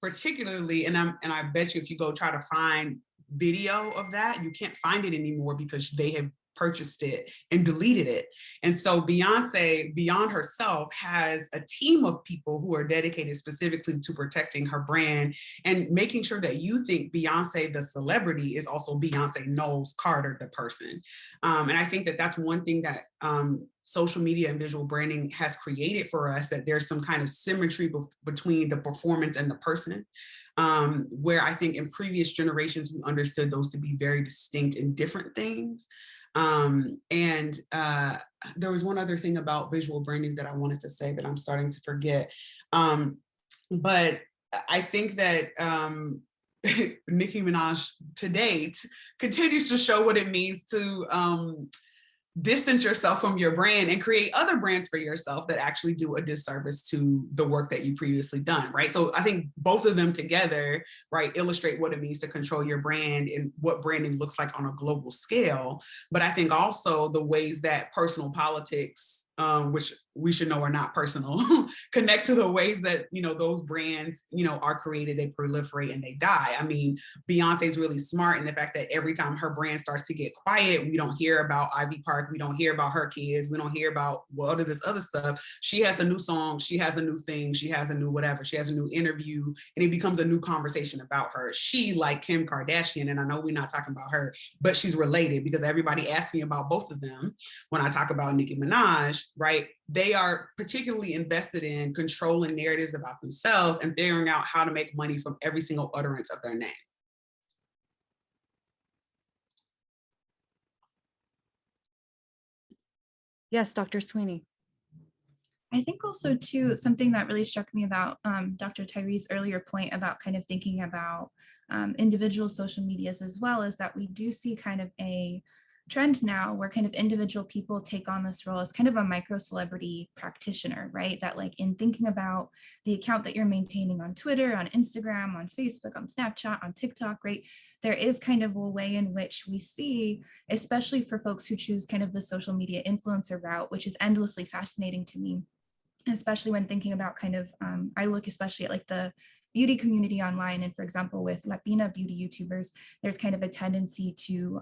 particularly, and I bet you if you go try to find video of that, you can't find it anymore because they have purchased it and deleted it. And so Beyonce, beyond herself, has a team of people who are dedicated specifically to protecting her brand and making sure that you think Beyonce, the celebrity, is also Beyonce Knowles Carter, the person. And I think that that's one thing that social media and visual branding has created for us, that there's some kind of symmetry between the performance and the person, where I think in previous generations, we understood those to be very distinct and different things. There was one other thing about visual branding that I wanted to say that I'm starting to forget. But I think that Nicki Minaj to date continues to show what it means to distance yourself from your brand and create other brands for yourself that actually do a disservice to the work that you previously done, right? So I think both of them together, right, illustrate what it means to control your brand and what branding looks like on a global scale. But I think also the ways that personal politics, which we should know are not personal, connect to the ways that, you know, those brands, you know, are created, they proliferate and they die. I mean, Beyonce's really smart in the fact that every time her brand starts to get quiet, we don't hear about Ivy Park, we don't hear about her kids, we don't hear about this other stuff. She has a new song, she has a new thing, she has a new whatever, she has a new interview, and it becomes a new conversation about her. She, like Kim Kardashian, and I know we're not talking about her, but she's related because everybody asks me about both of them when I talk about Nicki Minaj, right? They are particularly invested in controlling narratives about themselves and figuring out how to make money from every single utterance of their name. Yes, Dr. Sweeney. I think also too, something that really struck me about Dr. Tyree's earlier point about kind of thinking about individual social medias as well is that we do see kind of a trend now where kind of individual people take on this role as kind of a micro celebrity practitioner, right? That like in thinking about the account that you're maintaining on Twitter, on Instagram, on Facebook, on Snapchat, on TikTok, right? There is kind of a way in which we see, especially for folks who choose kind of the social media influencer route, which is endlessly fascinating to me, especially when thinking about kind of, I look especially at like the beauty community online. And for example, with Latina beauty YouTubers, there's kind of a tendency to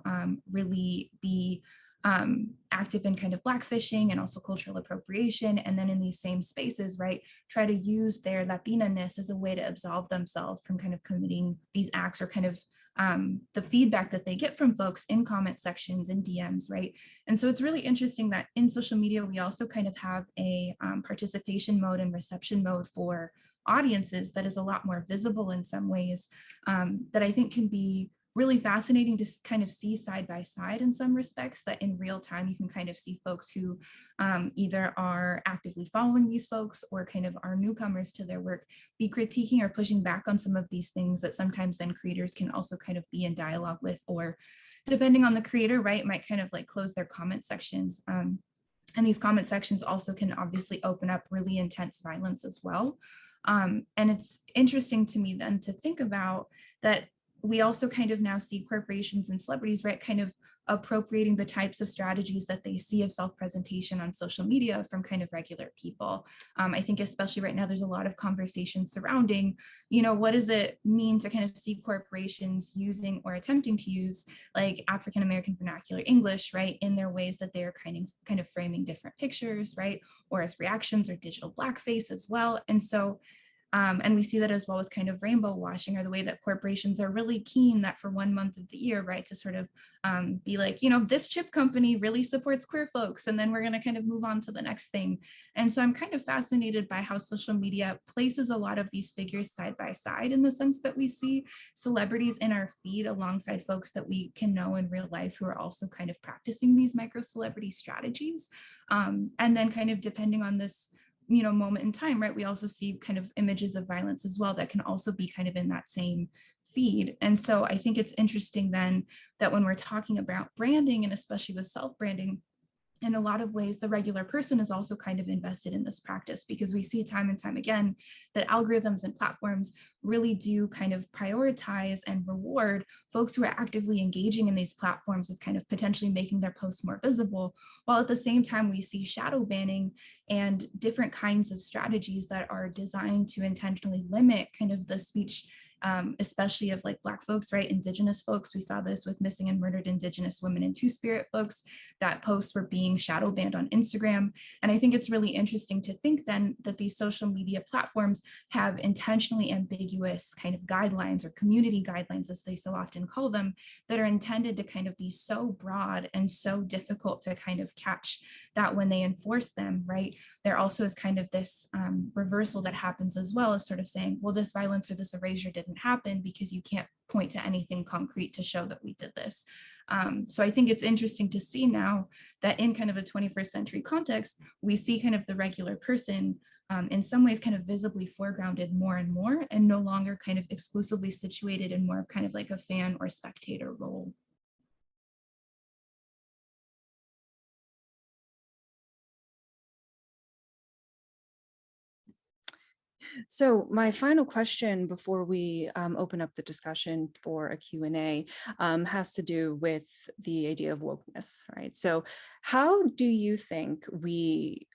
really be active in kind of blackfishing and also cultural appropriation. And then in these same spaces, right, try to use their Latina-ness as a way to absolve themselves from kind of committing these acts or kind of the feedback that they get from folks in comment sections and DMs, right? And so it's really interesting that in social media, we also kind of have a participation mode and reception mode for audiences that is a lot more visible in some ways, that I think can be really fascinating to kind of see side by side in some respects, that in real time you can kind of see folks who either are actively following these folks or kind of are newcomers to their work be critiquing or pushing back on some of these things that sometimes then creators can also kind of be in dialogue with, or depending on the creator, right, might kind of like close their comment sections. And these comment sections also can obviously open up really intense violence as well. And it's interesting to me then to think about that we also kind of now see corporations and celebrities, right, kind of appropriating the types of strategies that they see of self-presentation on social media from kind of regular people. I think especially right now, there's a lot of conversation surrounding, what does it mean to kind of see corporations using or attempting to use like African-American vernacular English, right, in their ways that they're kind of framing different pictures, right, or as reactions or digital blackface as well. And so and we see that as well with kind of rainbow washing, or the way that corporations are really keen that for 1 month of the year, right, to sort of be like, this chip company really supports queer folks, and then we're going to kind of move on to the next thing. And so I'm kind of fascinated by how social media places a lot of these figures side by side, in the sense that we see celebrities in our feed alongside folks that we can know in real life who are also kind of practicing these micro celebrity strategies. And then kind of depending on this moment in time, right, we also see kind of images of violence as well that can also be kind of in that same feed. And so I think it's interesting then that when we're talking about branding, and especially with self-branding, in a lot of ways, the regular person is also kind of invested in this practice, because we see time and time again that algorithms and platforms really do kind of prioritize and reward folks who are actively engaging in these platforms with kind of potentially making their posts more visible, while at the same time we see shadow banning and different kinds of strategies that are designed to intentionally limit kind of the speech, especially of like Black folks, right? Indigenous folks. We saw this with missing and murdered Indigenous women and Two-Spirit folks, that posts were being shadow banned on Instagram. And I think it's really interesting to think then that these social media platforms have intentionally ambiguous kind of guidelines, or community guidelines, as they so often call them, that are intended to kind of be so broad and so difficult to kind of catch, that when they enforce them, right, there also is kind of this reversal that happens as well, as sort of saying, well, this violence or this erasure didn't happen because you can't point to anything concrete to show that we did this. So I think it's interesting to see now that in kind of a 21st century context, we see kind of the regular person in some ways kind of visibly foregrounded more and more, and no longer kind of exclusively situated in more of kind of like a fan or spectator role. So my final question before we open up the discussion for a Q&A has to do with the idea of wokeness, right? So how do you think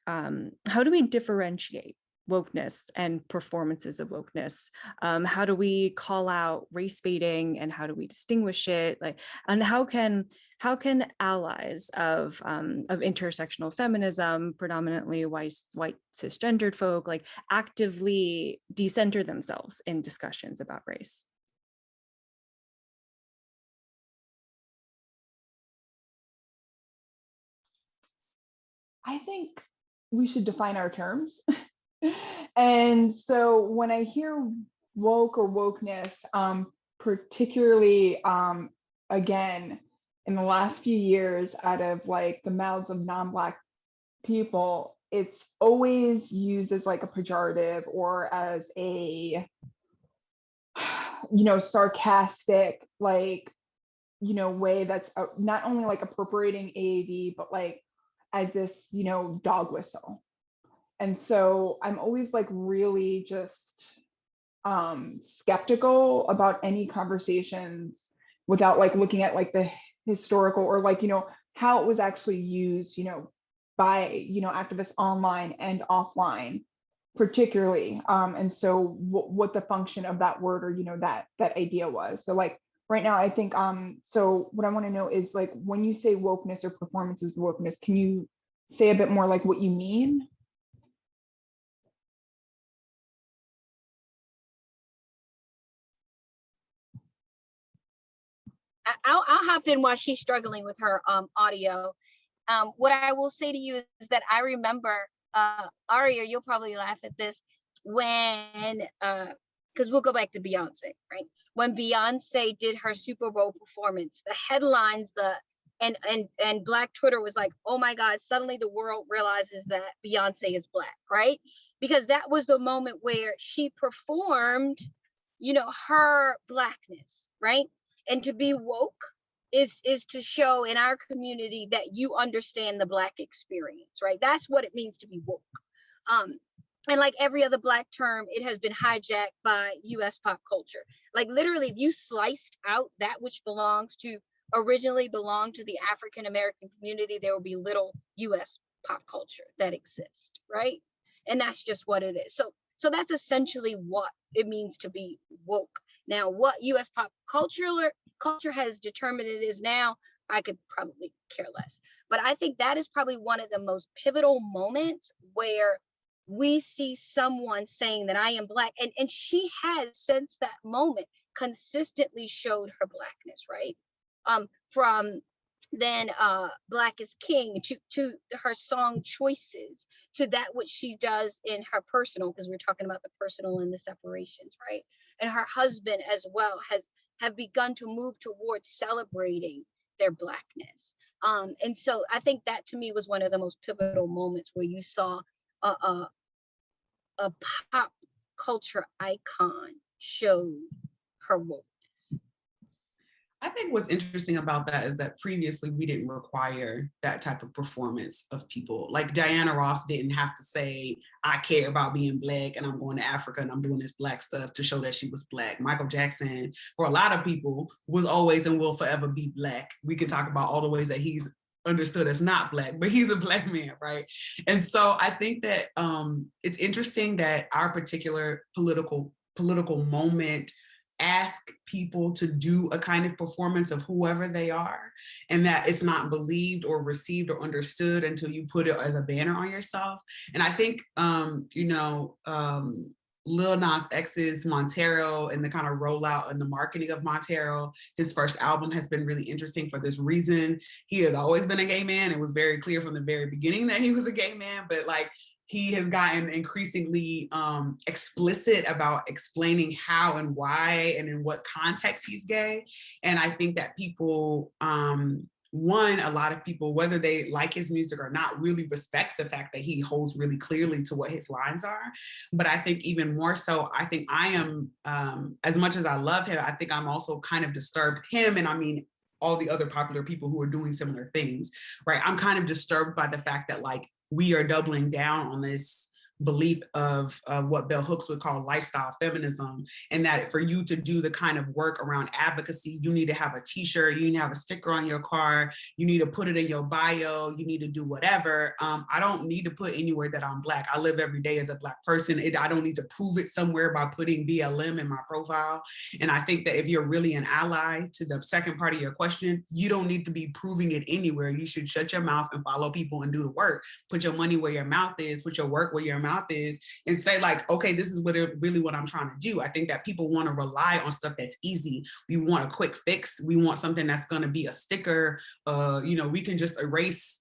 how do we differentiate wokeness and performances of wokeness? How do we call out race baiting, and how do we distinguish it? And how can allies of intersectional feminism, predominantly white cisgendered folk, actively decenter themselves in discussions about race? I think we should define our terms. And so when I hear woke or wokeness, particularly again, in the last few years, out of like the mouths of non-Black people, it's always used as like a pejorative, or as a, sarcastic, like, way that's not only like appropriating AAV, but like as this, dog whistle. And so I'm always like really just skeptical about any conversations without like looking at like the historical, or like, how it was actually used, by, activists online and offline, particularly. And so what the function of that word, or, that idea was. So like right now, I think, so what I want to know is like, when you say wokeness or performances of wokeness, can you say a bit more like what you mean? I'll hop in while she's struggling with her audio. What I will say to you is that I remember, Aria, you'll probably laugh at this, when, because we'll go back to Beyonce, right? When Beyonce did her Super Bowl performance, the headlines, and Black Twitter was like, oh my God, suddenly the world realizes that Beyonce is Black, right? Because that was the moment where she performed, her Blackness, right? And to be woke is to show in our community that you understand the Black experience, right? That's what it means to be woke. And like every other Black term, it has been hijacked by US pop culture. Like literally, if you sliced out that which belongs to originally belonged to the African American community, there will be little US pop culture that exists, right? And that's just what it is. So that's essentially what it means to be woke. Now, what US pop culture has determined it is now, I could probably care less. But I think that is probably one of the most pivotal moments where we see someone saying that I am Black. And she has, since that moment, consistently showed her Blackness, right? From then Black is King to her song choices, to that which she does in her personal, because we're talking about the personal and the separations, right? And her husband as well have begun to move towards celebrating their Blackness. And so I think that to me was one of the most pivotal moments where you saw a pop culture icon show her wokeness. I think what's interesting about that is that previously we didn't require that type of performance of people. Like Diana Ross didn't have to say, I care about being Black and I'm going to Africa and I'm doing this Black stuff to show that she was Black. Michael Jackson, for a lot of people, was always and will forever be Black. We can talk about all the ways that he's understood as not Black, but he's a Black man, right? And so I think that it's interesting that our particular political moment ask people to do a kind of performance of whoever they are, and that it's not believed or received or understood until you put it as a banner on yourself. And I think, Lil Nas X's Montero and the kind of rollout and the marketing of Montero, his first album, has been really interesting for this reason. He has always been a gay man. It was very clear from the very beginning that he was a gay man, but like, he has gotten increasingly explicit about explaining how and why and in what context he's gay. And I think that people, a lot of people, whether they like his music or not, really respect the fact that he holds really clearly to what his lines are. But I think even more so, I think I am, as much as I love him, I think I'm also kind of disturbed, him, and I mean, all the other popular people who are doing similar things, right? I'm kind of disturbed by the fact that like, we are doubling down on this belief of what Bell Hooks would call lifestyle feminism, and that for you to do the kind of work around advocacy, you need to have a t-shirt, you need to have a sticker on your car, you need to put it in your bio, you need to do whatever. I don't need to put anywhere that I'm Black. I live every day as a Black person. I don't need to prove it somewhere by putting BLM in my profile. And I think that if you're really an ally, to the second part of your question, you don't need to be proving it anywhere. You should shut your mouth and follow people and do the work. Put your money where your mouth is, put your work where your mouth is, and say like, okay, this is what I'm trying to do. I think that people want to rely on stuff that's easy. We want a quick fix. We want something that's going to be a sticker. We can just erase,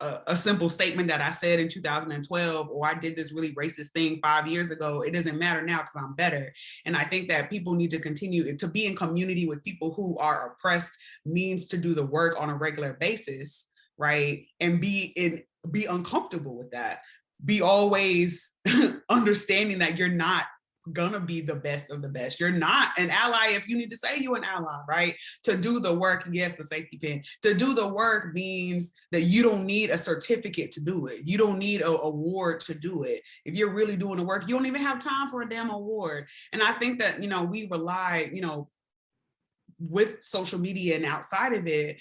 a simple statement that I said in 2012, or I did this really racist thing 5 years ago. It doesn't matter now because I'm better. And I think that people need to continue to be in community with people who are oppressed, means to do the work on a regular basis, right? And be uncomfortable with that. Be always understanding that you're not gonna be the best of the best. You're not an ally if you need to say you're an ally, right? To do the work, yes, the safety pin. To do the work means that you don't need a certificate to do it. You don't need an award to do it. If you're really doing the work, you don't even have time for a damn award. And I think that, we rely, with social media and outside of it,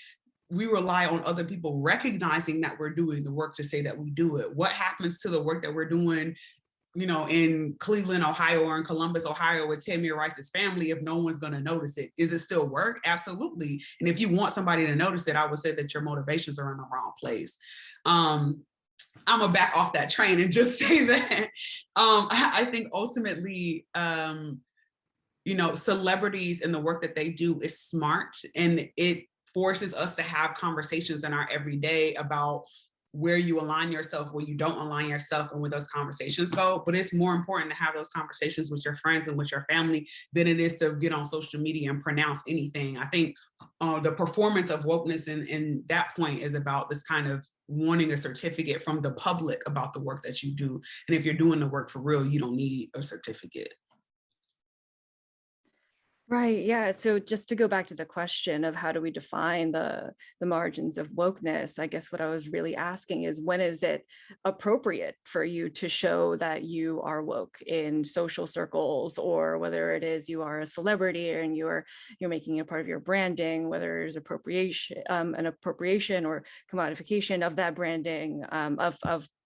we rely on other people recognizing that we're doing the work to say that we do it. What happens to the work that we're doing, in Cleveland, Ohio, or in Columbus, Ohio, with Tamir Rice's family, if no one's going to notice it? Is it still work? Absolutely. And if you want somebody to notice it, I would say that your motivations are in the wrong place. I'm gonna back off that train and just say that I think ultimately, celebrities and the work that they do is smart, and it forces us to have conversations in our everyday about where you align yourself, where you don't align yourself, and where those conversations go. But it's more important to have those conversations with your friends and with your family than it is to get on social media and pronounce anything. I think the performance of wokeness in that point is about this kind of wanting a certificate from the public about the work that you do. And if you're doing the work for real, you don't need a certificate. Right. Yeah. So just to go back to the question of how do we define the margins of wokeness, I guess what I was really asking is, when is it appropriate for you to show that you are woke in social circles, or whether it is you are a celebrity and you're making it part of your branding, whether there's an appropriation or commodification of that branding,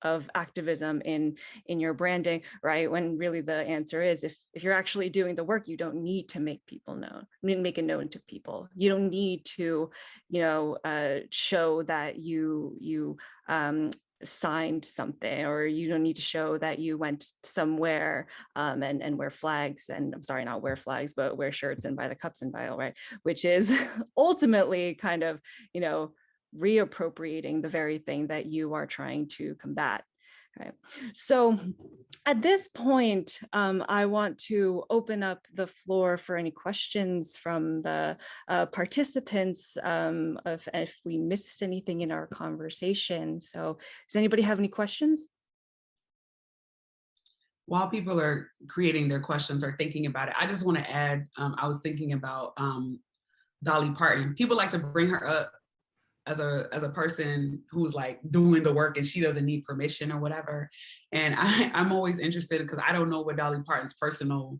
of activism in your branding, right? When really the answer is, if you're actually doing the work, you don't need to make people known, make it known to people. You don't need to, show that you signed something, or you don't need to show that you went somewhere and wear flags, and I'm sorry, not wear flags, but wear shirts and buy the cups and vial, right? Which is ultimately kind of, reappropriating the very thing that you are trying to combat. Right. So at this point, I want to open up the floor for any questions from the participants, if we missed anything in our conversation. So does anybody have any questions? While people are creating their questions or thinking about it, I just want to add, I was thinking about Dolly Parton. People like to bring her up as a person who's like doing the work and she doesn't need permission or whatever. And I'm always interested, because I don't know what Dolly Parton's personal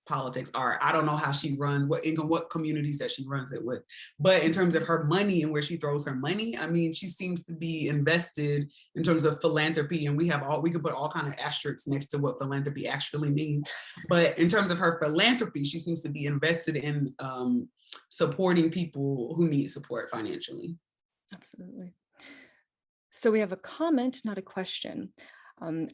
politics are. I don't know how she runs, what communities that she runs it with. But in terms of her money and where she throws her money, I mean, she seems to be invested in terms of philanthropy, and we can put all kind of asterisks next to what philanthropy actually means. But in terms of her philanthropy, she seems to be invested in supporting people who need support financially. Absolutely. So we have a comment, not a question.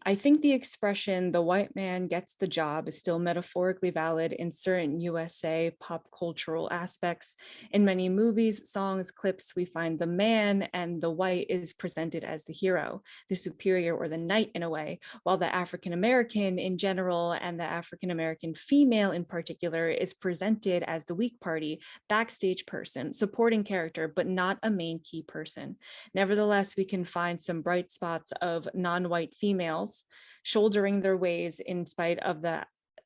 I think the expression "the white man gets the job" is still metaphorically valid in certain USA pop cultural aspects. In many movies, songs, clips, we find the man and the white is presented as the hero, the superior, or the knight in a way, while the African American in general and the African American female in particular is presented as the weak party, backstage person, supporting character, but not a main key person. Nevertheless, we can find some bright spots of non-white females shouldering their ways in spite of the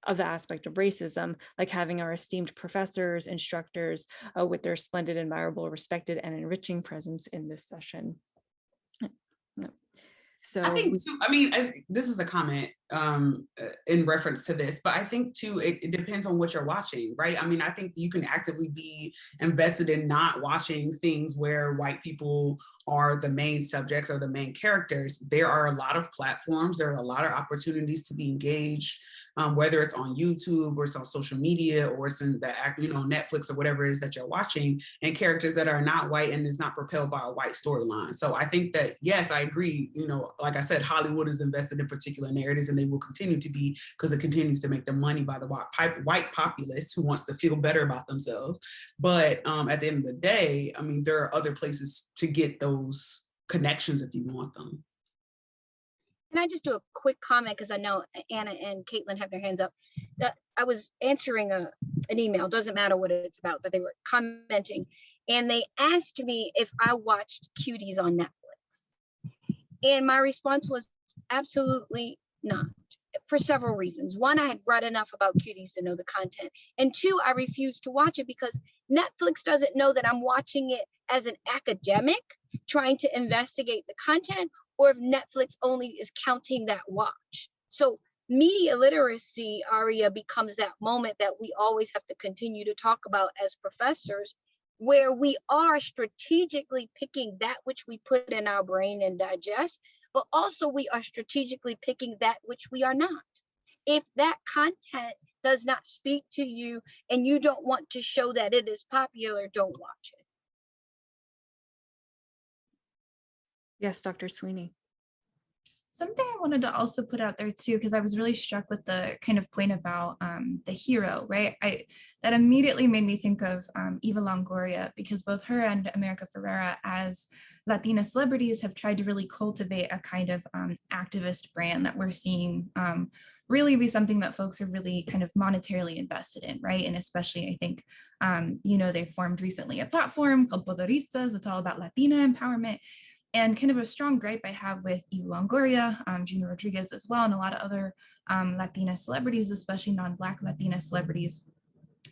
aspect of racism, like having our esteemed professors, instructors with their splendid, admirable, respected, and enriching presence in this session. So I think too, this is a comment in reference to this, but I think too, it depends on what you're watching, right? I mean, I think you can actively be invested in not watching things where white people are the main subjects or the main characters. There are a lot of platforms, there are a lot of opportunities to be engaged, whether it's on YouTube or it's on social media or it's in the Netflix or whatever it is that you're watching, and characters that are not white and is not propelled by a white storyline. So I think that, yes, I agree. Like I said, Hollywood is invested in particular narratives, and they will continue to be, because it continues to make the money by the white populace who wants to feel better about themselves. But at the end of the day, I mean, there are other places to get those connections if you want them. Can I just do a quick comment, because I know Anna and Katlin have their hands up. That I was answering an email, doesn't matter what it's about, but they were commenting, and they asked me if I watched Cuties on Netflix. And my response was absolutely not, for several reasons. One, I had read enough about Cuties to know the content. And two, I refused to watch it because Netflix doesn't know that I'm watching it as an academic trying to investigate the content, or if Netflix only is counting that watch. So media literacy, Aria, becomes that moment that we always have to continue to talk about as professors, where we are strategically picking that which we put in our brain and digest, but also we are strategically picking that which we are not. If that content does not speak to you and you don't want to show that it is popular, don't watch it. yes, Dr. Sweeney. Something I wanted to also put out there too, because I was really struck with the kind of point about the hero, right? That immediately made me think of Eva Longoria, because both her and America Ferrera as Latina celebrities have tried to really cultivate a kind of activist brand that we're seeing really be something that folks are really kind of monetarily invested in, right? And especially, I think, they formed recently a platform called Poderistas that's all about Latina empowerment. And kind of a strong gripe I have with Eva Longoria, Gina Rodriguez as well, and a lot of other Latina celebrities, especially non-Black Latina celebrities,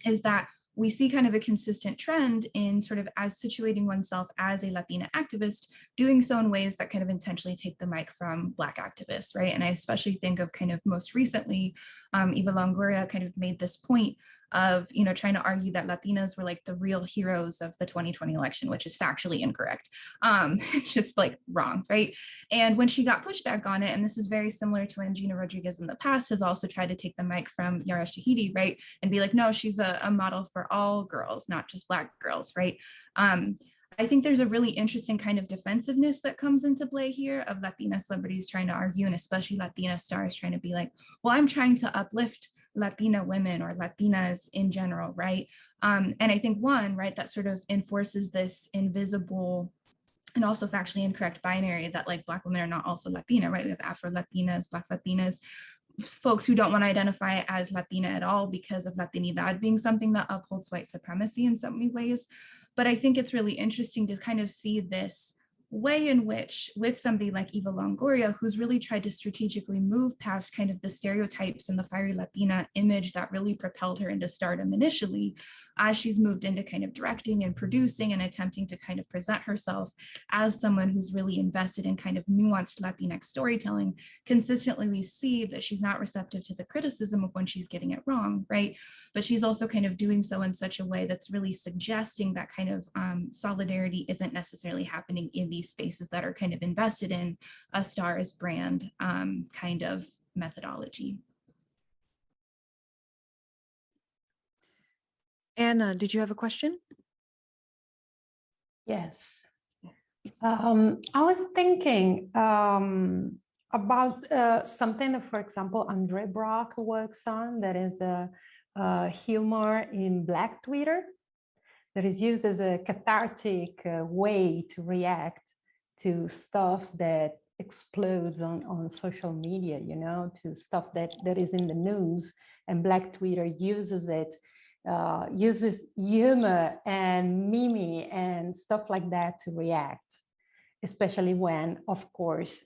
is that we see kind of a consistent trend in sort of as situating oneself as a Latina activist, doing so in ways that kind of intentionally take the mic from Black activists, right? And I especially think of kind of most recently, Eva Longoria kind of made this point of, you know, trying to argue that Latinas were like the real heroes of the 2020 election, which is factually incorrect. It's just like wrong, right? And when she got pushback on it, and this is very similar to when Gina Rodriguez in the past has also tried to take the mic from Yara Shahidi, right? And be like, no, she's a model for all girls, not just Black girls, right? I think there's a really interesting kind of defensiveness that comes into play here of Latina celebrities trying to argue, and especially Latina stars trying to be like, well, I'm trying to uplift Latina women or Latinas in general, right? And I think one, right, that sort of enforces this invisible and also factually incorrect binary that like Black women are not also Latina, right? We have Afro-Latinas, Black Latinas, folks who don't want to identify as Latina at all because of Latinidad being something that upholds white supremacy in so many ways. But I think it's really interesting to kind of see this way in which with somebody like Eva Longoria, who's really tried to strategically move past kind of the stereotypes and the fiery Latina image that really propelled her into stardom initially, as she's moved into kind of directing and producing and attempting to kind of present herself as someone who's really invested in kind of nuanced Latinx storytelling, consistently we see that she's not receptive to the criticism of when she's getting it wrong, right? But she's also kind of doing so in such a way that's really suggesting that kind of solidarity isn't necessarily happening in these spaces that are kind of invested in a star as brand kind of methodology. Anna, did you have a question? Yes. I was thinking about something that, for example, Andre Brock works on, that is humor in Black Twitter, that is used as a cathartic way to react to stuff that explodes on social media, you know, to stuff that is in the news, and Black Twitter uses it, uses humor and meme and stuff like that to react, especially when, of course,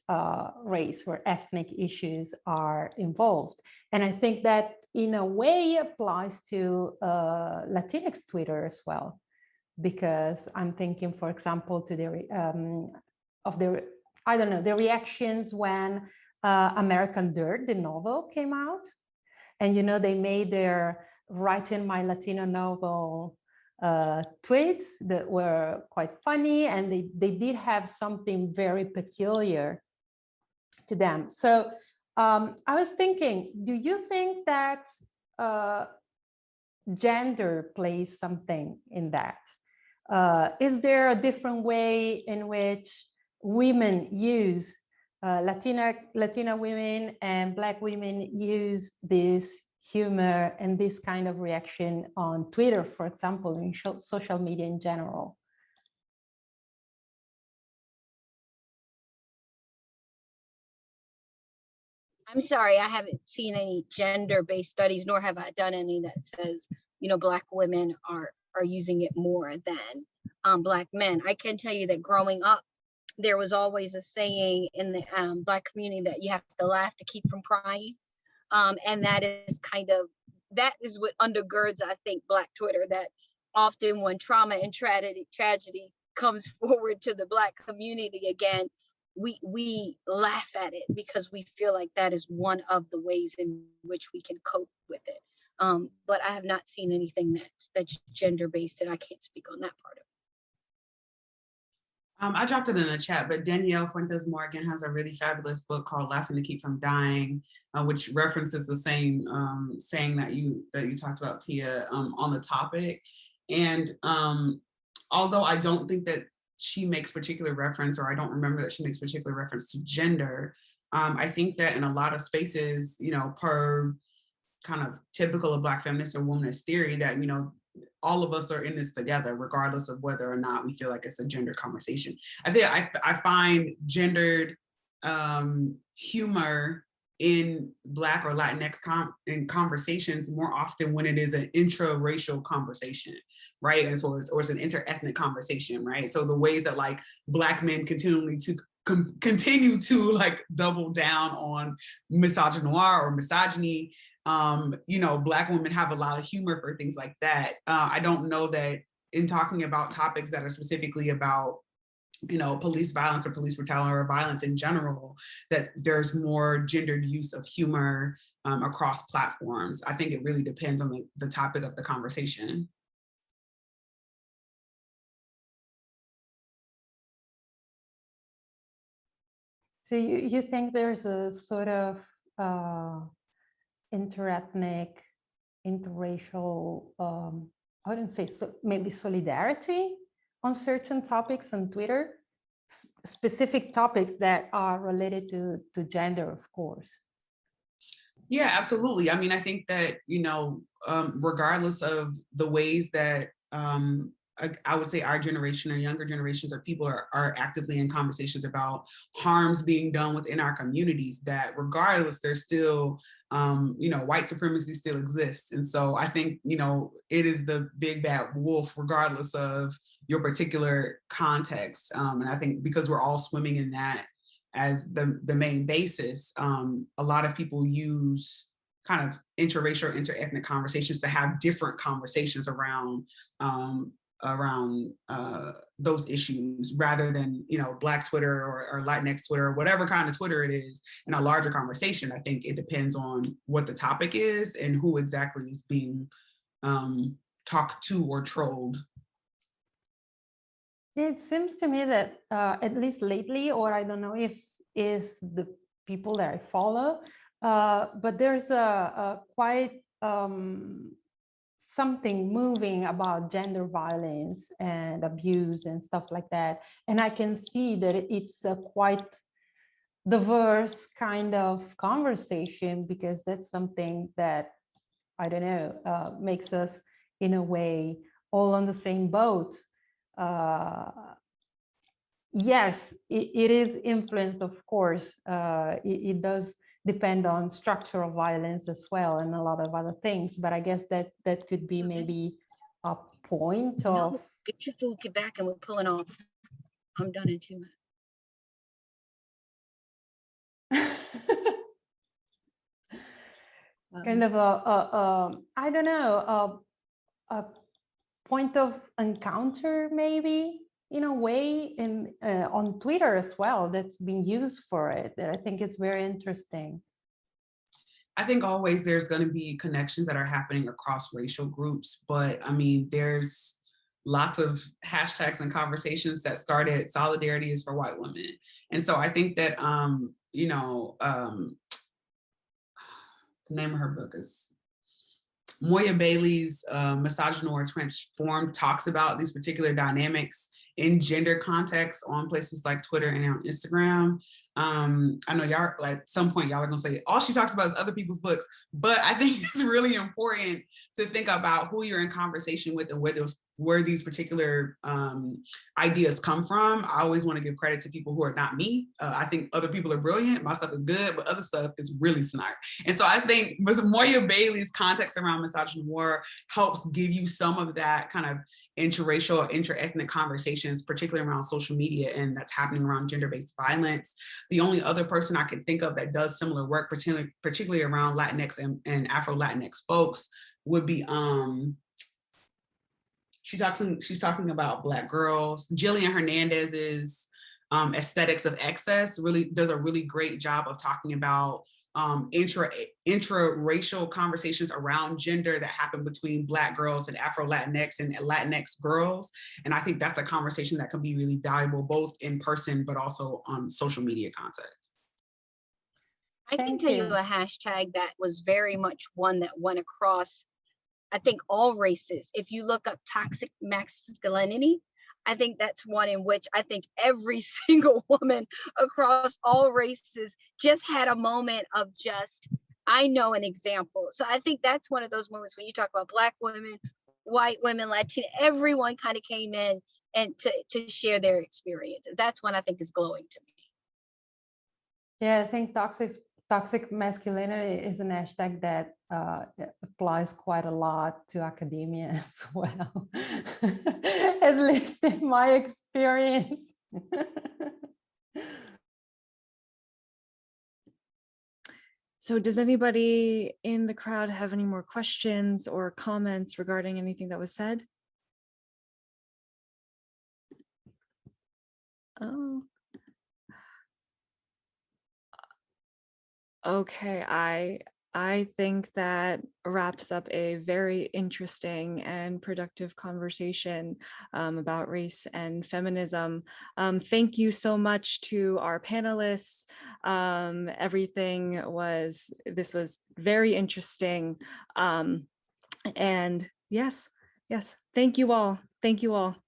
race or ethnic issues are involved. And I think that in a way applies to Latinx Twitter as well, because I'm thinking, for example, to the reactions when American Dirt, the novel, came out, and you know they made their writing my Latino novel tweets that were quite funny, and they did have something very peculiar to them. So I was thinking, do you think that gender plays something in that? Is there a different way in which women use, Latina women and Black women use this humor and this kind of reaction on Twitter, for example, in social media in general? I'm sorry, I haven't seen any gender-based studies, nor have I done any that says, you know, Black women are using it more than Black men. I can tell you that growing up, there was always a saying in the Black community that you have to laugh to keep from crying. And that is what undergirds, I think, Black Twitter, that often when trauma and tragedy comes forward to the Black community again, we laugh at it because we feel like that is one of the ways in which we can cope with it. But I have not seen anything that's gender-based, and I can't speak on that part of it. I dropped it in the chat, but Danielle Fuentes Morgan has a really fabulous book called Laughing to Keep from Dying, which references the same saying that you talked about, Tia, on the topic. And although I don't think that she makes particular reference, or I don't remember that she makes particular reference to gender, I think that in a lot of spaces, you know, per kind of typical of Black feminist or womanist theory, that, you know, all of us are in this together, regardless of whether or not we feel like it's a gender conversation. I think I find gendered humor in Black or Latinx in conversations more often when it is an intra-racial conversation, right? And so it's an inter-ethnic conversation, right? So the ways that like Black men continually continue to like double down on misogynoir or misogyny. Black women have a lot of humor for things like that. I don't know that in talking about topics that are specifically about police violence or police brutality or violence in general, that there's more gendered use of humor across platforms. I think it really depends on the topic of the conversation. So you think there's a sort of interethnic, interracial, I wouldn't say maybe solidarity on certain topics on Twitter, specific topics that are related to gender, of course. Yeah, absolutely. I mean, I think that, regardless of the ways that I would say our generation or younger generations or people are actively in conversations about harms being done within our communities, that regardless, there's still, white supremacy still exists. And so I think, it is the big bad wolf, regardless of your particular context. And I think because we're all swimming in that as the main basis, a lot of people use kind of interracial, interethnic conversations to have different conversations around those issues, rather than Black Twitter or Latinx Twitter or whatever kind of Twitter it is in a larger conversation. I think it depends on what the topic is and who exactly is being talked to or trolled. It seems to me that at least lately, or I don't know if it's the people that I follow, but there's a quite something moving about gender violence and abuse and stuff like that. And I can see that it's a quite diverse kind of conversation, because that's something that, I don't know, makes us in a way all on the same boat. Yes, it is influenced, of course. It does depend on structural violence as well, and a lot of other things. But I guess that could be maybe a point of. No, get your food, get back, and we're pulling off. I'm done in 2 minutes. Kind of I don't know, a point of encounter, maybe, in a way, on Twitter as well, that's being used for it, that I think it's very interesting. I think always there's going to be connections that are happening across racial groups, but I mean, there's lots of hashtags and conversations that started solidarity is for white women. And so I think that, the name of her book is Moya Bailey's Misogynoir Transformed, talks about these particular dynamics in gender context on places like Twitter and on Instagram. I know y'all, like, at some point y'all are gonna say all she talks about is other people's books, but I think it's really important to think about who you're in conversation with and where these particular ideas come from. I always want to give credit to people who are not me. I think other people are brilliant. My stuff is good, but other stuff is really smart. And so I think Moya Bailey's context around misogynoir helps give you some of that kind of interracial, interethnic conversations, particularly around social media, and that's happening around gender-based violence. The only other person I can think of that does similar work, particularly around Latinx and Afro-Latinx folks, would be she's talking about Black girls. Jillian Hernandez's Aesthetics of Excess really does a really great job of talking about intra-racial conversations around gender that happen between Black girls and Afro-Latinx and Latinx girls. And I think that's a conversation that can be really valuable, both in person, but also on social media context. I can tell you a hashtag that was very much one that went across, I think, all races. If you look up toxic masculinity, I think that's one in which I think every single woman across all races just had a moment of just, I know an example. So I think that's one of those moments when you talk about Black women, white women, Latina, everyone kind of came in and to share their experiences. That's one I think is glowing to me. Yeah, I think toxic masculinity is an hashtag that applies quite a lot to academia as well, at least in my experience. So does anybody in the crowd have any more questions or comments regarding anything that was said? Oh. Okay, I think that wraps up a very interesting and productive conversation about race and feminism. Thank you so much to our panelists. This was very interesting. And yes, thank you all. Thank you all.